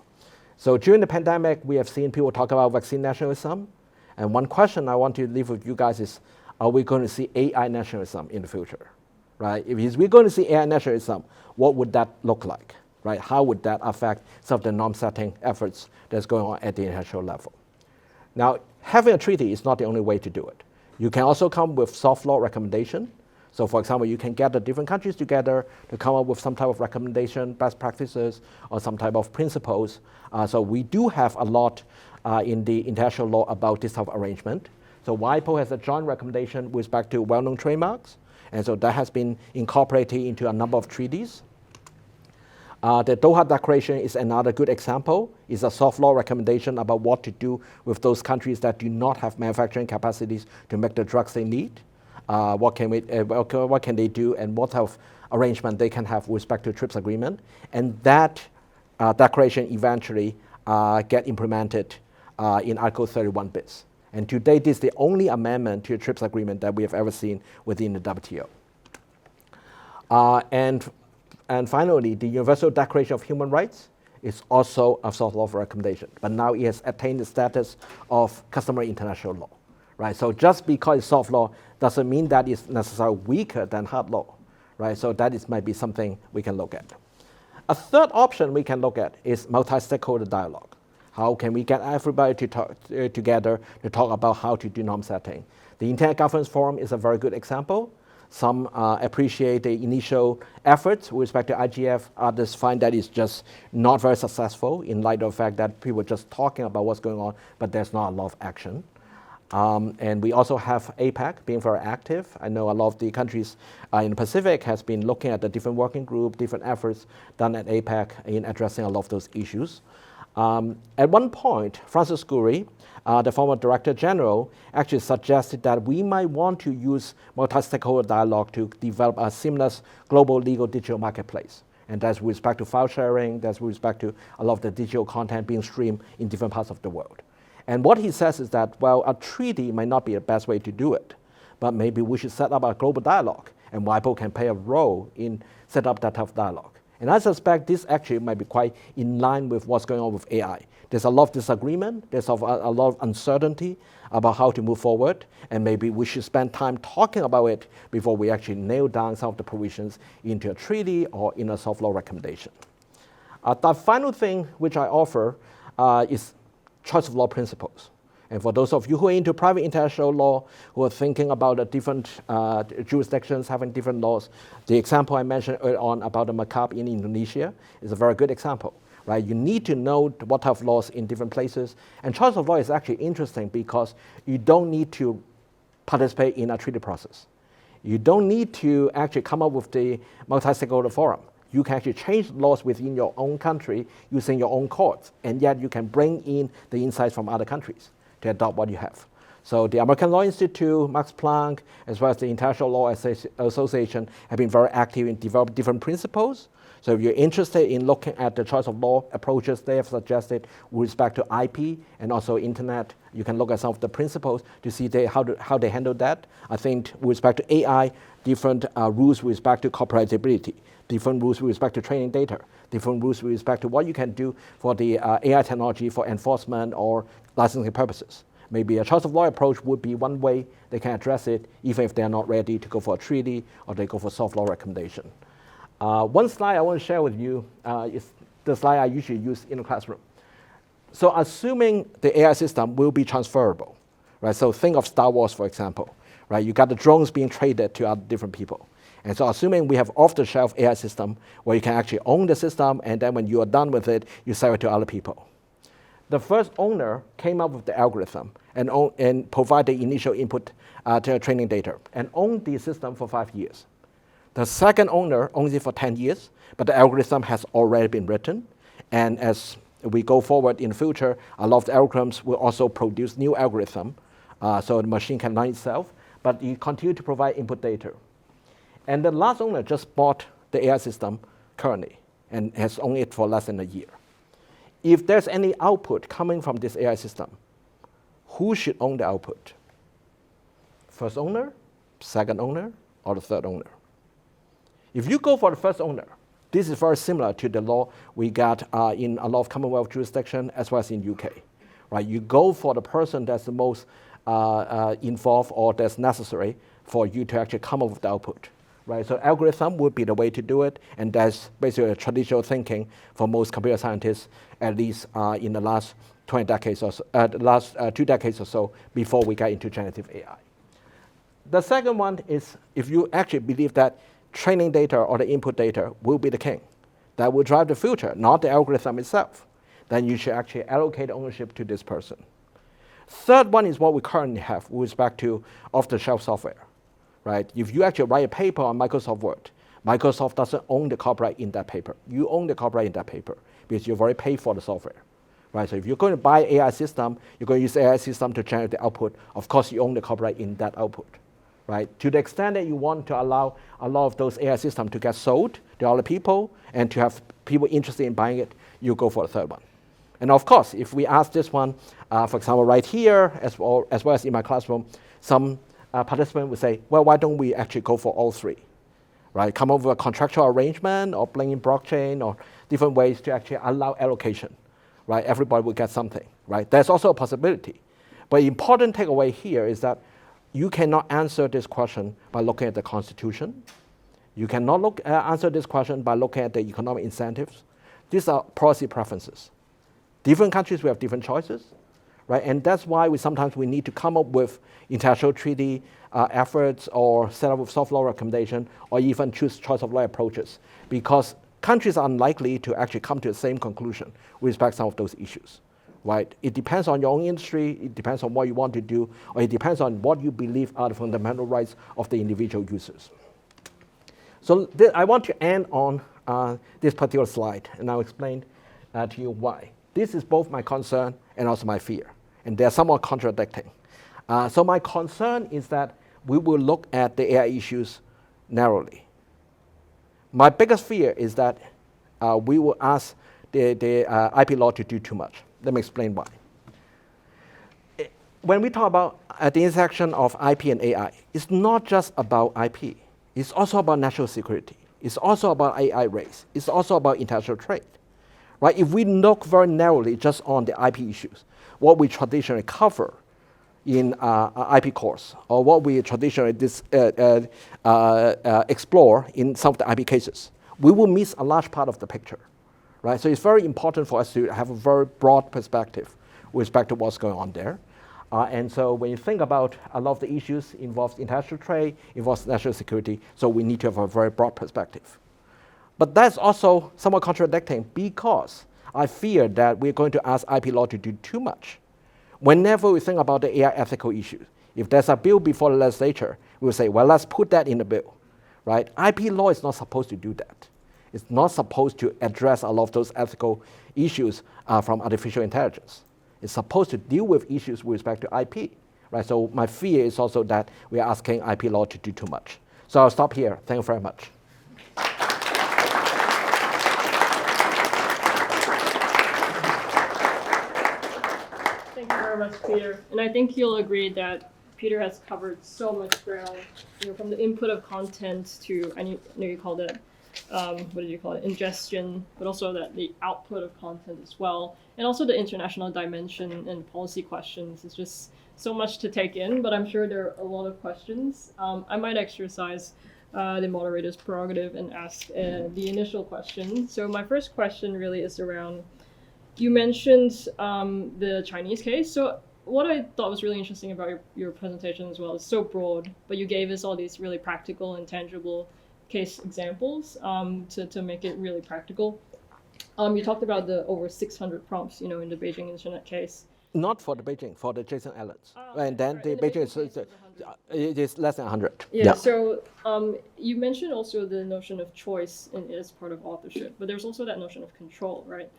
So during the pandemic, we have seen people talk about vaccine nationalism. And one question I want to leave with you guys is, are we going to see AI nationalism in the future, right? If we're going to see AI nationalism, what would that look like, right? How would that affect some of the norm-setting efforts that's going on at the international level? Now, having a treaty is not the only way to do it. You can also come with soft law recommendation. So for example, you can get the different countries together to come up with some type of recommendation, best practices, or some type of principles. So we do have a lot in the international law about this type of arrangement. So WIPO has a joint recommendation with respect to well-known trademarks, and so that has been incorporated into a number of treaties. The Doha Declaration is another good example. It's a soft law recommendation about what to do with those countries that do not have manufacturing capacities to make the drugs they need. What can they do, and what type of arrangement they can have with respect to TRIPS agreement. And that declaration eventually get implemented in Article 31 bis. And to date, this is the only amendment to a TRIPS agreement that we have ever seen within the WTO. And finally, the Universal Declaration of Human Rights is also a soft law recommendation, but now it has attained the status of customary international law, right? So just because it's soft law doesn't mean that it's necessarily weaker than hard law, right? So that might be something we can look at. A third option we can look at is multi-stakeholder dialogue. How can we get everybody to talk together to talk about how to do norm setting? The Internet Governance Forum is a very good example. Some appreciate the initial efforts with respect to IGF. Others find that it's just not very successful in light of the fact that people are just talking about what's going on, but there's not a lot of action. And we also have APAC being very active. I know a lot of the countries in the Pacific has been looking at the different working group, different efforts done at APAC in addressing a lot of those issues. At one point, Francis Goury, the former Director General, actually suggested that we might want to use multi-stakeholder dialogue to develop a seamless global legal digital marketplace And that's with respect to file sharing, that's with respect to a lot of the digital content being streamed in different parts of the world. And what he says is that, well, a treaty might not be the best way to do it, but maybe we should set up a global dialogue, and WIPO can play a role in set up that type of dialogue. And I suspect this actually might be quite in line with what's going on with AI. There's a lot of disagreement, there's a lot of uncertainty about how to move forward, and maybe we should spend time talking about it before we actually nail down some of the provisions into a treaty or in a soft law recommendation. The final thing which I offer is choice of law principles. And for those of you who are into private international law, who are thinking about the different jurisdictions having different laws, the example I mentioned earlier on about the macaque in Indonesia is a very good example. Right? You need to know what type of laws in different places. And choice of law is actually interesting because you don't need to participate in a treaty process. You don't need to actually come up with the multi-stakeholder forum. You can actually change laws within your own country using your own courts, and yet you can bring in the insights from other countries to adopt what you have. So the American Law Institute, Max Planck, as well as the International Law Association have been very active in developing different principles. So if you're interested in looking at the choice of law approaches they have suggested with respect to IP and also internet, you can look at some of the principles to see how they handle that. I think with respect to AI, different rules with respect to copyrightability, different rules with respect to training data, different rules with respect to what you can do for the AI technology for enforcement or licensing purposes. Maybe a choice of law approach would be one way they can address it, even if they're not ready to go for a treaty or they go for soft law recommendation. One slide I want to share with you is the slide I usually use in the classroom. So assuming the AI system will be transferable, right? So think of Star Wars, for example, right? You got the drones being traded to other different people. And so assuming we have off-the-shelf AI system where you can actually own the system, and then when you are done with it, you sell it to other people. The first owner came up with the algorithm and provided the initial input to training data and owned the system for 5 years. The second owner owns it for 10 years, but the algorithm has already been written. And as we go forward in the future, a lot of the algorithms will also produce new algorithm, so the machine can learn itself, but you continue to provide input data. And the last owner just bought the AI system currently and has owned it for less than a year. If there's any output coming from this AI system, who should own the output? First owner, second owner, or the third owner? If you go for the first owner, this is very similar to the law we got in a lot of Commonwealth jurisdiction as well as in UK. Right? You go for the person that's the most involved or that's necessary for you to actually come up with the output. Right? So algorithm would be the way to do it, and that's basically a traditional thinking for most computer scientists, at least in the last 20 decades or so, the last 2 decades or so before we got into generative AI. The second one is if you actually believe that training data or the input data will be the king, that will drive the future, not the algorithm itself, then you should actually allocate ownership to this person. Third one is what we currently have with respect to off-the-shelf software. Right? If you actually write a paper on Microsoft Word, Microsoft doesn't own the copyright in that paper. You own the copyright in that paper because you've already paid for the software. Right? So if you're going to buy AI system, you're going to use AI system to generate the output. Of course, you own the copyright in that output. Right? To the extent that you want to allow a lot of those AI systems to get sold to other people and to have people interested in buying it, you go for the third one. And of course, if we ask this one, for example, right here, as well as in my classroom, some participant would say, well, why don't we actually go for all three? Right? Come up with a contractual arrangement or bring in blockchain or different ways to actually allow allocation. Right? Everybody will get something. Right? There's also a possibility. But the important takeaway here is that you cannot answer this question by looking at the Constitution. You cannot answer this question by looking at the economic incentives. These are policy preferences. Different countries will have different choices. Right? And that's why sometimes we need to come up with international treaty efforts or set up with soft law recommendation or even choose choice of law approaches, because countries are unlikely to actually come to the same conclusion with respect to some of those issues. Right? It depends on your own industry, it depends on what you want to do, or it depends on what you believe are the fundamental rights of the individual users. So I want to end on this particular slide, and I'll explain to you why. This is both my concern and also my fear, and they're somewhat contradicting. So my concern is that we will look at the AI issues narrowly. My biggest fear is that we will ask the IP law to do too much. Let me explain why. When we talk about the intersection of IP and AI, it's not just about IP. It's also about national security. It's also about AI race. It's also about international trade. Right? If we look very narrowly just on the IP issues, what we traditionally cover in IP course, or what we traditionally explore in some of the IP cases, we will miss a large part of the picture. Right? So it's very important for us to have a very broad perspective with respect to what's going on there. And so when you think about a lot of the issues involves international trade, involves national security, so we need to have a very broad perspective. But that's also somewhat contradicting because I fear that we're going to ask IP law to do too much. Whenever we think about the AI ethical issues, if there's a bill before the legislature, we'll say, well, let's put that in the bill, right? IP law is not supposed to do that. It's not supposed to address a lot of those ethical issues from artificial intelligence. It's supposed to deal with issues with respect to IP, right? So my fear is also that we are asking IP law to do too much. So I'll stop here. Thank you very much. Thank you very much, Peter. And I think you'll agree that Peter has covered so much ground, from the input of content to, I know you called it, what did you call it, ingestion, but also that the output of content as well, and also the international dimension and policy questions. It's just so much to take in, but I'm sure there are a lot of questions. I might exercise the moderator's prerogative and ask the initial question. So my first question really is around, you mentioned the Chinese case. So what I thought was really interesting about your presentation as well is so broad, but you gave us all these really practical and tangible case examples to make it really practical. You talked about the over 600 prompts, in the Beijing internet case. Not for the Beijing, for the Jason Allen's. And then right, the Beijing it is less than 100. Yeah. So you mentioned also the notion of choice as part of authorship, but there's also that notion of control, right?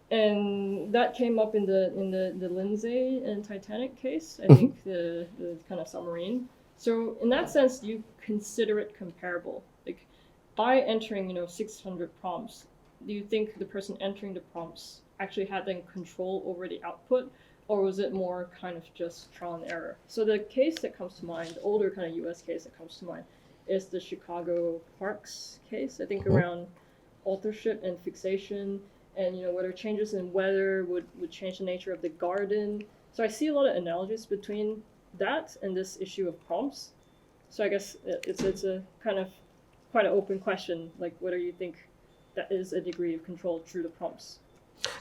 And that came up in the Lindsay and Titanic case, I think the kind of submarine. So in that sense, do you consider it comparable? Like by entering, 600 prompts, do you think the person entering the prompts actually had then control over the output, or was it more kind of just trial and error? So the case that comes to mind, the older kind of US case that comes to mind, is the Chicago Parks case, I think around authorship and fixation, and whether changes in weather would change the nature of the garden. So I see a lot of analogies between that and this issue of prompts. So I guess it's a kind of quite an open question, like whether you think that is a degree of control through the prompts.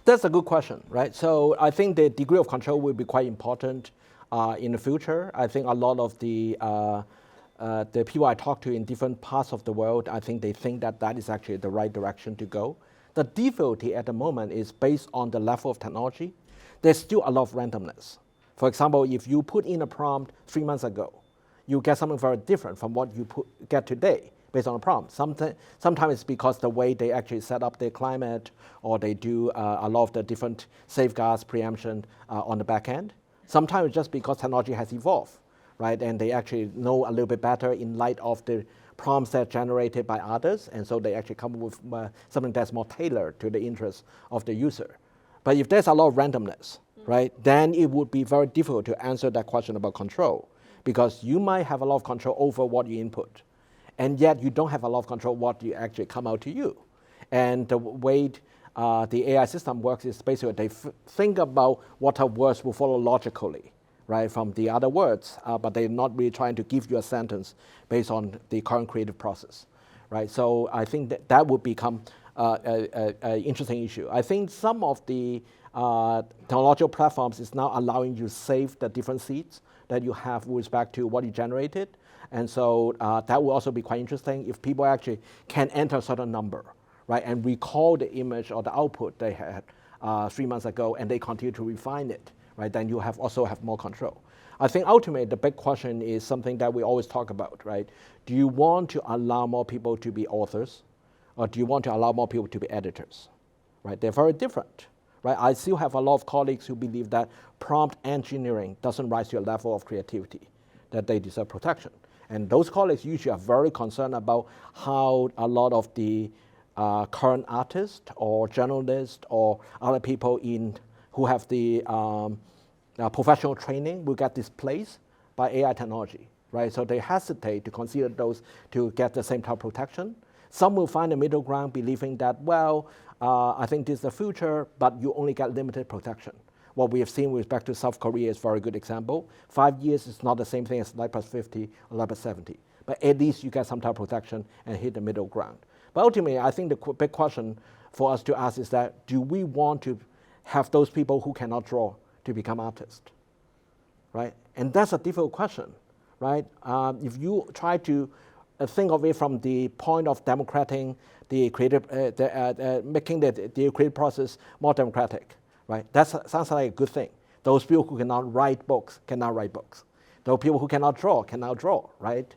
That's a good question, right? So I think the degree of control will be quite important in the future. I think a lot of the people I talk to in different parts of the world, I think they think that is actually the right direction to go. The difficulty at the moment is based on the level of technology. There's still a lot of randomness. For example, if you put in a prompt 3 months ago, you get something very different from what you get today based on a prompt. Sometimes it's because the way they actually set up their climate, or they do a lot of the different safeguards, preemption on the back end. Sometimes it's just because technology has evolved, right? And they actually know a little bit better in light of the prompts that are generated by others, and so they actually come up with something that's more tailored to the interests of the user. But if there's a lot of randomness, right, then it would be very difficult to answer that question about control, because you might have a lot of control over what you input, and yet you don't have a lot of control what you actually come out to you. And the way the AI system works is basically they think about what type of words will follow logically, right, from the other words, but they're not really trying to give you a sentence based on the current creative process, right? So I think that would become an interesting issue. I think some of the technological platforms is now allowing you to save the different seeds that you have with respect to what you generated. And so that will also be quite interesting if people actually can enter a certain number, right, and recall the image or the output they had 3 months ago, and they continue to refine it, right, then you also have more control. I think ultimately the big question is something that we always talk about, right? Do you want to allow more people to be authors, or do you want to allow more people to be editors, right? They're very different, right? I still have a lot of colleagues who believe that prompt engineering doesn't rise to a level of creativity, that they deserve protection. And those colleagues usually are very concerned about how a lot of the current artists or journalists or other people who have the professional training will get displaced by AI technology, right? So they hesitate to consider those to get the same type of protection. Some will find a middle ground, believing that, well, I think this is the future, but you only get limited protection. What we have seen with respect to South Korea is a very good example. 5 years is not the same thing as life plus 50 or life plus 70, but at least you get some type of protection and hit the middle ground. But ultimately, I think the big question for us to ask is that, do we want to have those people who cannot draw to become artists, right? And that's a difficult question, right? If you try to think of it from the point of democrating the creative, making the creative process more democratic, right? That sounds like a good thing. Those people who cannot write books cannot write books. Those people who cannot draw cannot draw, right?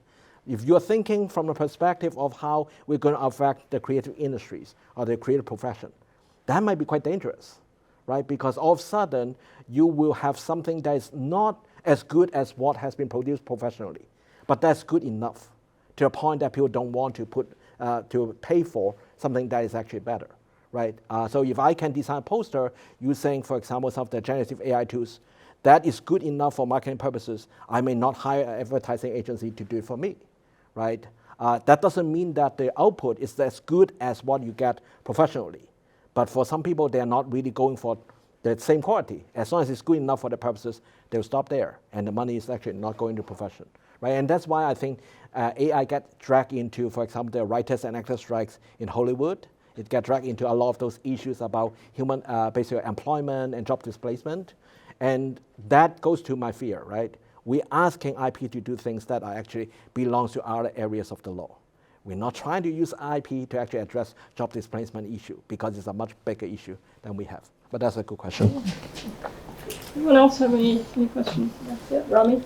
If you're thinking from the perspective of how we're going to affect the creative industries or the creative profession, that might be quite dangerous, right? Because all of a sudden, you will have something that is not as good as what has been produced professionally, but that's good enough to a point that people don't want to pay for something that is actually better, right? So if I can design a poster using, for example, some of the generative AI tools, that is good enough for marketing purposes, I may not hire an advertising agency to do it for me, right? That doesn't mean that the output is as good as what you get professionally. But for some people, they're not really going for the same quality. As long as it's good enough for the purposes, they'll stop there, and the money is actually not going to profession, right? And that's why I think AI get dragged into, for example, the writers and actors strikes in Hollywood. It get dragged into a lot of those issues about human, basically employment and job displacement. And that goes to my fear, right? We're asking IP to do things that are actually belongs to other areas of the law. We're not trying to use IP to actually address job displacement issue because it's a much bigger issue than we have. But that's a good question. Anyone else have any questions? Yeah, Rami?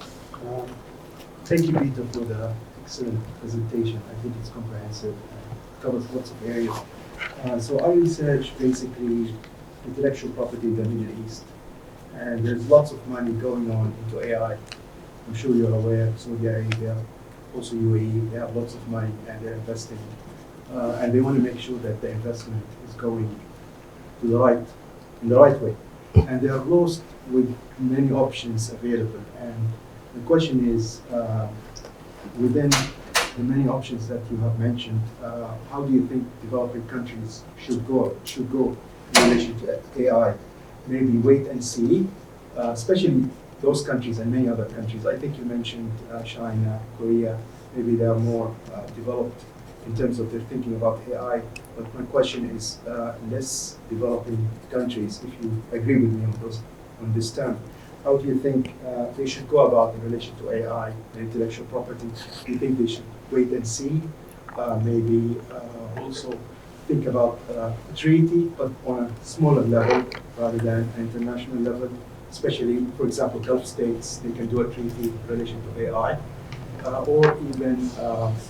Thank you, Peter, for the excellent presentation. I think it's comprehensive and covers lots of areas. So I research basically intellectual property in the Middle East. And there's lots of money going on into AI. I'm sure you're aware, Saudi Arabia, also UAE, they have lots of money and they're investing. And they want to make sure that the investment is going to in the right way. And they are lost with many options available. And the question is, within the many options that you have mentioned, how do you think developing countries should go in relation to AI? Maybe wait and see, especially those countries and many other countries. I think you mentioned China, Korea, maybe they are more developed in terms of their thinking about AI. But my question is, less developing countries, if you agree with me on this term, how do you think they should go about in relation to AI and intellectual property? Do you think they should wait and see? Maybe also think about a treaty, but on a smaller level rather than an international level, especially, for example, Gulf states, they can do a treaty in relation to AI, or even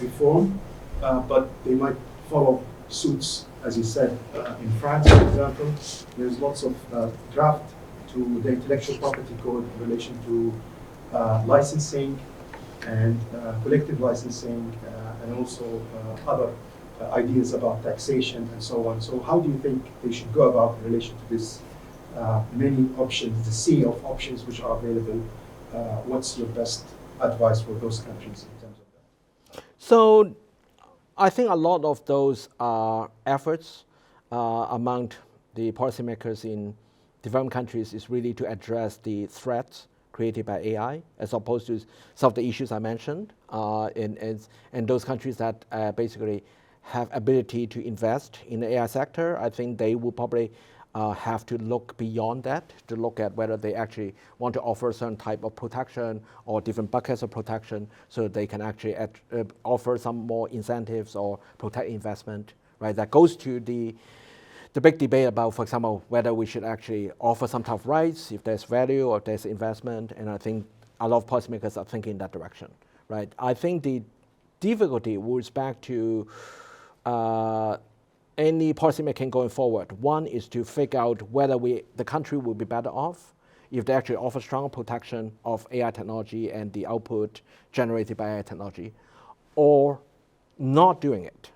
reform, but they might follow suits, as you said, in France, for example. There's lots of draft to the intellectual property code in relation to licensing and collective licensing, and also other ideas about taxation and so on. So how do you think they should go about in relation to this many options, the sea of options which are available? What's your best advice for those countries in terms of that? So I think a lot of those efforts among the policymakers in developing countries is really to address the threats created by AI, as opposed to some of the issues I mentioned, in those countries that basically have ability to invest in the AI sector. I think they will probably have to look beyond that, to look at whether they actually want to offer certain type of protection or different buckets of protection, so they can actually offer some more incentives or protect investment, right? That goes to the big debate about, for example, whether we should actually offer some type of rights if there's value or if there's investment. And I think a lot of policymakers are thinking in that direction, right? I think the difficulty with respect to any policymaking going forward, one is to figure out whether the country will be better off if they actually offer stronger protection of AI technology and the output generated by AI technology, or not doing it,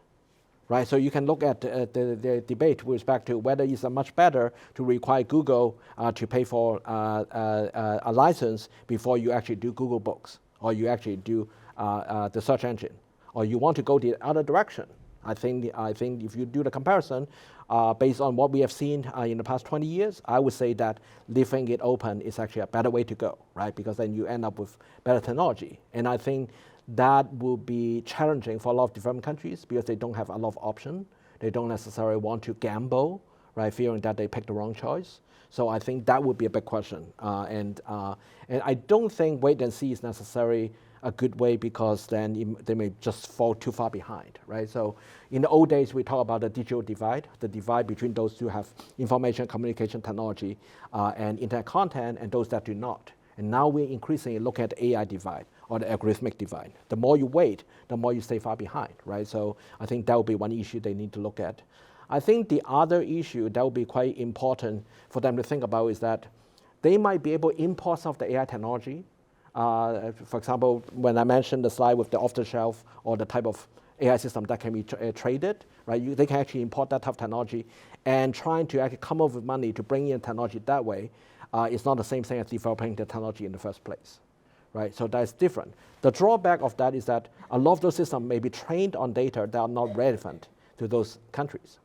right? So you can look at the debate with respect to whether it's much better to require Google to pay for a license before you actually do Google Books, or you actually do the search engine, or you want to go the other direction. I think if you do the comparison based on what we have seen in the past 20 years, I would say that leaving it open is actually a better way to go, right? Because then you end up with better technology. And I think that will be challenging for a lot of developing countries because they don't have a lot of option. They don't necessarily want to gamble, right, fearing that they pick the wrong choice. So I think that would be a big question. And I don't think wait and see is necessarily a good way, because then they may just fall too far behind, right? So in the old days, we talk about the digital divide, the divide between those who have information communication technology and internet content and those that do not. And now we're increasingly looking at the AI divide or the algorithmic divide. The more you wait, the more you stay far behind, right? So I think that will be one issue they need to look at. I think the other issue that will be quite important for them to think about is that they might be able to import some of the AI technology. For example, when I mentioned the slide with the off-the-shelf or the type of AI system that can be traded, right? They can actually import that type of technology, and trying to actually come up with money to bring in technology that way is not the same thing as developing the technology in the first place, right? So that's different. The drawback of that is that a lot of those systems may be trained on data that are not relevant to those countries,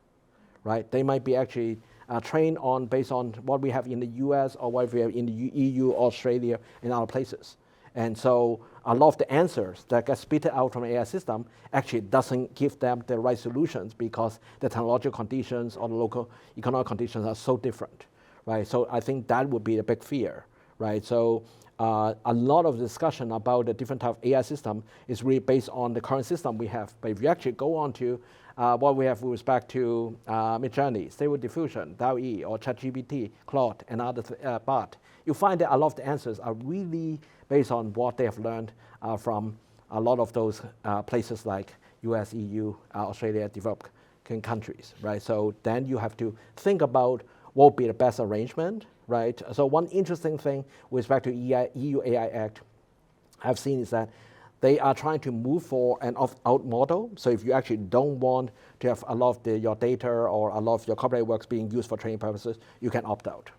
right? They might be actually trained on based on what we have in the US or what we have in the EU, Australia, and other places. And so a lot of the answers that get spit out from an AI system actually doesn't give them the right solutions because the technological conditions or the local economic conditions are so different, right? So I think that would be a big fear, right? So a lot of discussion about the different type of AI system is really based on the current system we have. But if you actually go on to what we have with respect to Midjourney, Stable Diffusion, DALL-E, or ChatGPT, Claude, and other Bart, you find that a lot of the answers are really based on what they have learned from a lot of those places like US, EU, Australia, developed countries, right? So then you have to think about what would be the best arrangement, right? So one interesting thing with respect to EU AI Act I've seen is that they are trying to move for an opt-out model. So if you actually don't want to have a lot of your data or a lot of your copyright works being used for training purposes, you can opt out,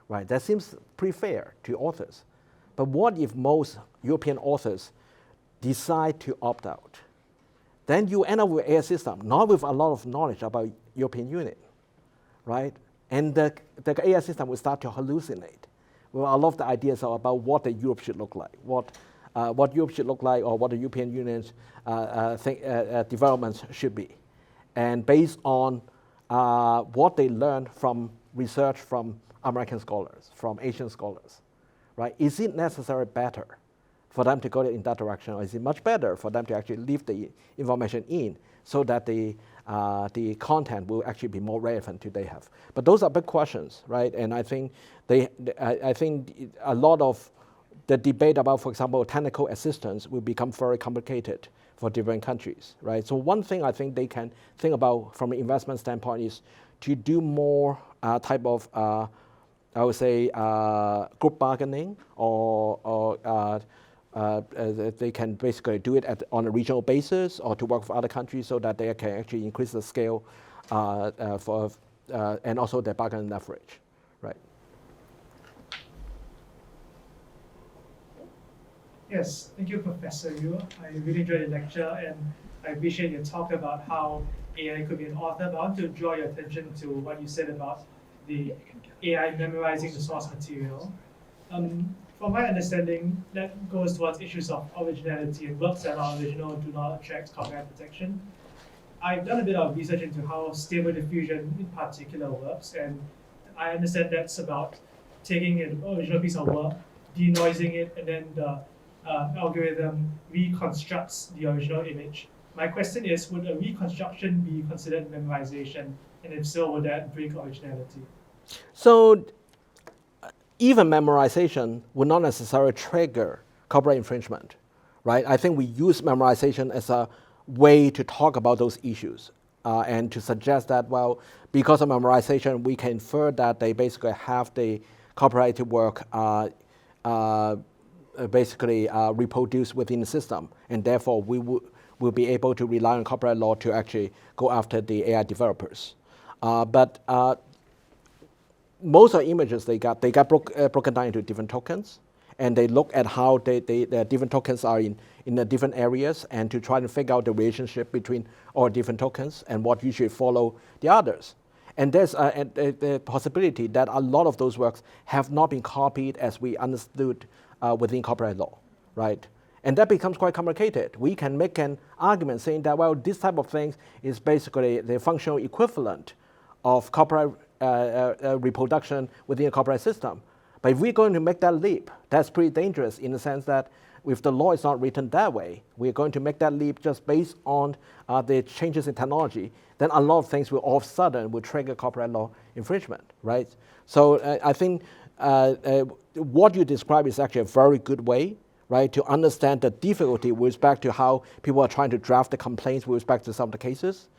right? That seems pretty fair to authors. But what if most European authors decide to opt out? Then you end up with an AI system, not with a lot of knowledge about European Union, right? And the AI system will start to hallucinate. Well, a lot of the ideas are about what the Europe should look like, what Europe should look like, or what the European Union's developments should be. And based on what they learned from research from American scholars, from Asian scholars, right? Is it necessarily better for them to go in that direction, or is it much better for them to actually leave the information in so that the content will actually be more relevant to they have? But those are big questions, right? And I think I think a lot of the debate about, for example, technical assistance will become very complicated for different countries, right? So one thing I think they can think about from an investment standpoint is to do more type of, I would say, group bargaining, or they can basically do it on a regional basis or to work with other countries so that they can actually increase the scale and also their bargaining leverage, right? Yes, thank you, Professor Yu. I really enjoyed the lecture, and I appreciate your talk about how AI could be an author. But I want to draw your attention to what you said about the AI memorizing the source material. From my understanding, that goes towards issues of originality, and works that are original do not attract copyright protection. I've done a bit of research into how Stable Diffusion in particular works, and I understand that's about taking an original piece of work, denoising it, and then the algorithm reconstructs the original image. My question is, would a reconstruction be considered memorization? And if so, would that break originality? So even memorization would not necessarily trigger copyright infringement, right? I think we use memorization as a way to talk about those issues and to suggest that, well, because of memorization, we can infer that they basically have the copyrighted work basically reproduced within the system, and therefore will be able to rely on copyright law to actually go after the AI developers. But most of the images they got broken down into different tokens, and they look at how the different tokens are in the different areas, and to try to figure out the relationship between all different tokens and what usually follow the others. And there's the possibility that a lot of those works have not been copied as we understood within copyright law, right? And that becomes quite complicated. We can make an argument saying that, well, this type of thing is basically the functional equivalent of copyright reproduction within a copyright system. But if we're going to make that leap, that's pretty dangerous in the sense that if the law is not written that way, we're going to make that leap just based on the changes in technology, then a lot of things will all of a sudden will trigger copyright law infringement, right? So I think what you describe is actually a very good way, right, to understand the difficulty with respect to how people are trying to draft the complaints with respect to some of the cases.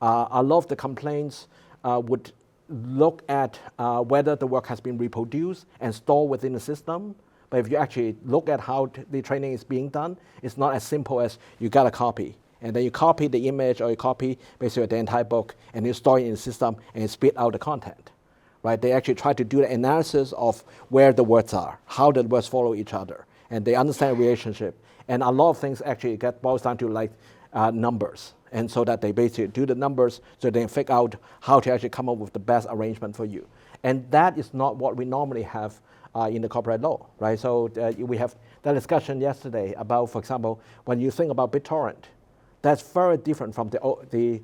A lot of the complaints would look at whether the work has been reproduced and stored within the system. But if you actually look at how the training is being done, it's not as simple as you got a copy. And then you copy the image or you copy basically the entire book and you store it in the system and you spit out the content, right? They actually try to do the analysis of where the words are, how the words follow each other, and they understand the relationship. And a lot of things actually boils down to like numbers. And so that they basically do the numbers so they can figure out how to actually come up with the best arrangement for you. And that is not what we normally have in the copyright law, right? So we have that discussion yesterday about, for example, when you think about BitTorrent, that's very different from the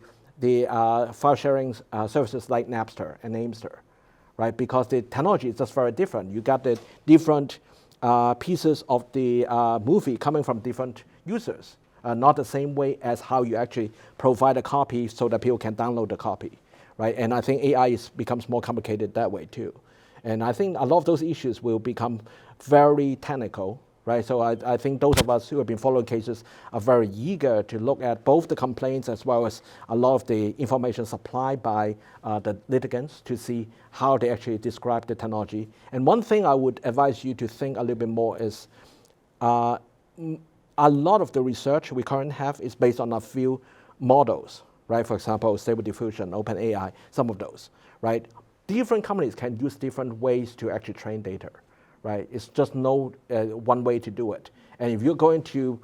file sharing services like Napster and Namester, right? Because the technology is just very different. You got the different pieces of the movie coming from different users. Not the same way as how you actually provide a copy so that people can download the copy, right? And I think AI becomes more complicated that way too. And I think a lot of those issues will become very technical, right? So I think those of us who have been following cases are very eager to look at both the complaints as well as a lot of the information supplied by the litigants to see how they actually describe the technology. And one thing I would advise you to think a little bit more is a lot of the research we currently have is based on a few models, right? For example, Stable Diffusion, OpenAI, some of those, right? Different companies can use different ways to actually train data, right? It's just no one way to do it. And if you're going to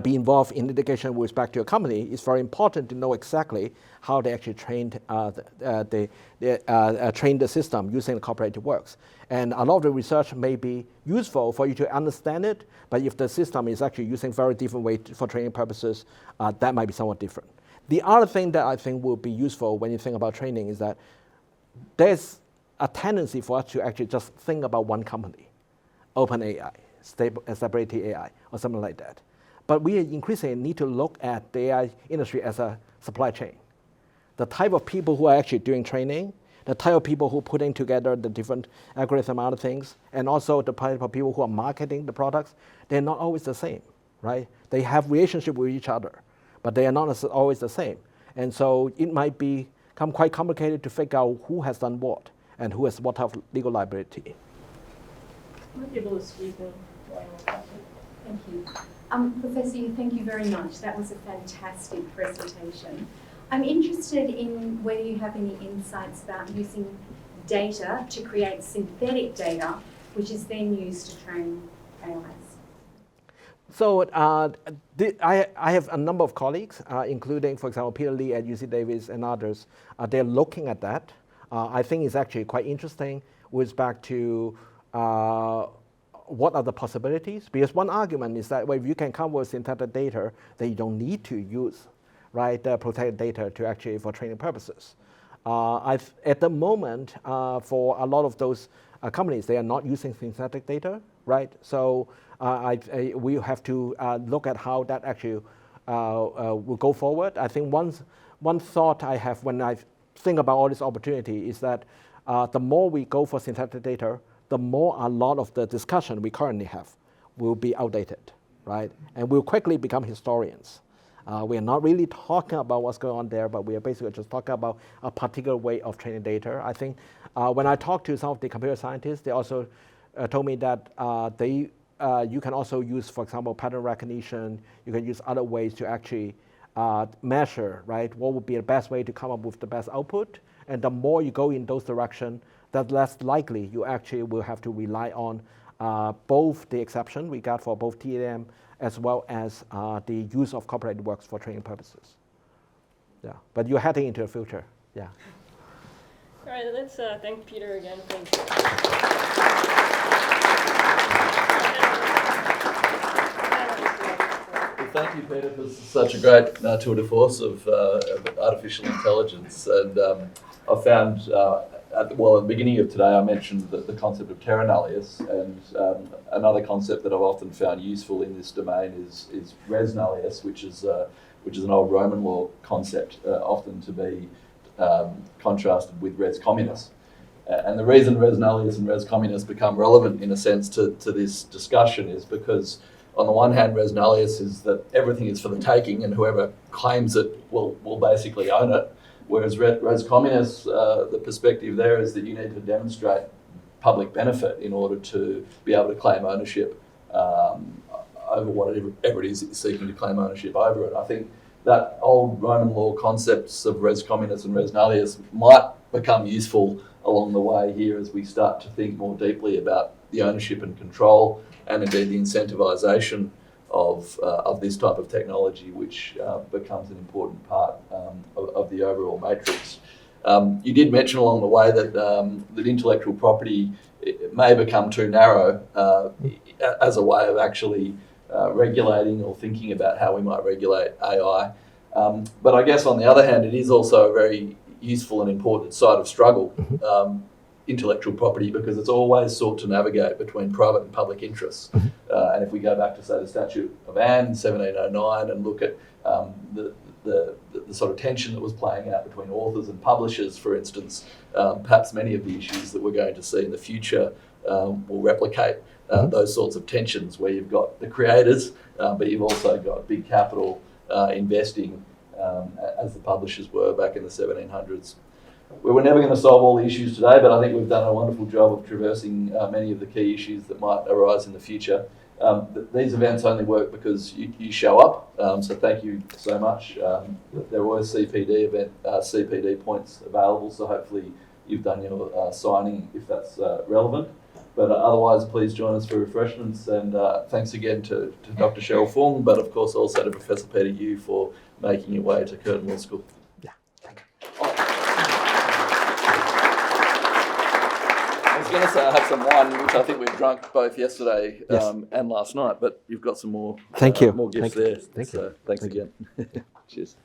be involved in litigation with respect to a company, it's very important to know exactly how they actually trained train the system using the copyrighted works. And a lot of the research may be useful for you to understand it, but if the system is actually using very different ways for training purposes, that might be somewhat different. The other thing that I think will be useful when you think about training is that there's a tendency for us to actually just think about one company, OpenAI, Stability AI, or something like that. But we increasingly need to look at the AI industry as a supply chain. The type of people who are actually doing training, the type of people who are putting together the different algorithms and other things, and also the type of people who are marketing the products, they're not always the same, right? They have relationship with each other, but they are not always the same. And so it might become quite complicated to figure out who has done what and who has what type of legal liability. I might be able to squeeze in one more question. Thank you. Professor, thank you very much. That was a fantastic presentation. I'm interested in whether you have any insights about using data to create synthetic data, which is then used to train AIs. So I have a number of colleagues, including, for example, Peter Lee at UC Davis and others. They're looking at that. I think it's actually quite interesting with respect to what are the possibilities? Because one argument is that, well, if you can come with synthetic data, then you don't need to use, right, protected data to actually for training purposes. At the moment, for a lot of those companies, they are not using synthetic data, right? So we have to look at how that actually will go forward. I think one thought I have when I think about all this opportunity is that the more we go for synthetic data, the more a lot of the discussion we currently have will be outdated, right? And we'll quickly become historians. We are not really talking about what's going on there, but we are basically just talking about a particular way of training data. I think when I talked to some of the computer scientists, they also told me that they you can also use, for example, pattern recognition. You can use other ways to actually measure, right? What would be the best way to come up with the best output? And the more you go in those directions, the less likely you actually will have to rely on both the exception we got for both TAM as well as the use of corporate networks for training purposes. Yeah, but you're heading into the future. Yeah. All right, let's thank Peter again. Thank you, Peter, for such a great tour de force of artificial intelligence. And I found, at the beginning of today, I mentioned the concept of terra nullius, and another concept that I've often found useful in this domain is res nullius, which is an old Roman law concept, often to be contrasted with res communis. And the reason res nullius and res communis become relevant, in a sense, to this discussion is because, on the one hand, res nullius is that everything is for the taking and whoever claims it will basically own it. Whereas res communis, the perspective there is that you need to demonstrate public benefit in order to be able to claim ownership over whatever it is that you're seeking to claim ownership over it. I think that old Roman law concepts of res communis and res nullius might become useful along the way here as we start to think more deeply about the ownership and control, and indeed the incentivisation of this type of technology, which becomes an important part of the overall matrix. You did mention along the way that intellectual property may become too narrow as a way of actually regulating or thinking about how we might regulate AI. But I guess on the other hand, it is also a very useful and important side of struggle, intellectual property, because it's always sought to navigate between private and public interests. And if we go back to, say, the Statute of Anne, 1709, and look at the sort of tension that was playing out between authors and publishers, for instance, perhaps many of the issues that we're going to see in the future will replicate those sorts of tensions, where you've got the creators, but you've also got big capital investing, as the publishers were back in the 1700s. We were never going to solve all the issues today, but I think we've done a wonderful job of traversing many of the key issues that might arise in the future. These events only work because you show up, so thank you so much. There are always CPD points available, so hopefully you've done your signing if that's relevant. But otherwise, please join us for refreshments, and thanks again to Dr. Cheryl Fung, but of course also to Professor Peter Yu for making your way to Curtin Law School. Yeah, thank you. I was going to say I have some wine, which I think we've drunk both yesterday and last night, but you've got some more. Thank you. More gifts Thank you. there. Thank you. So thanks again. Cheers.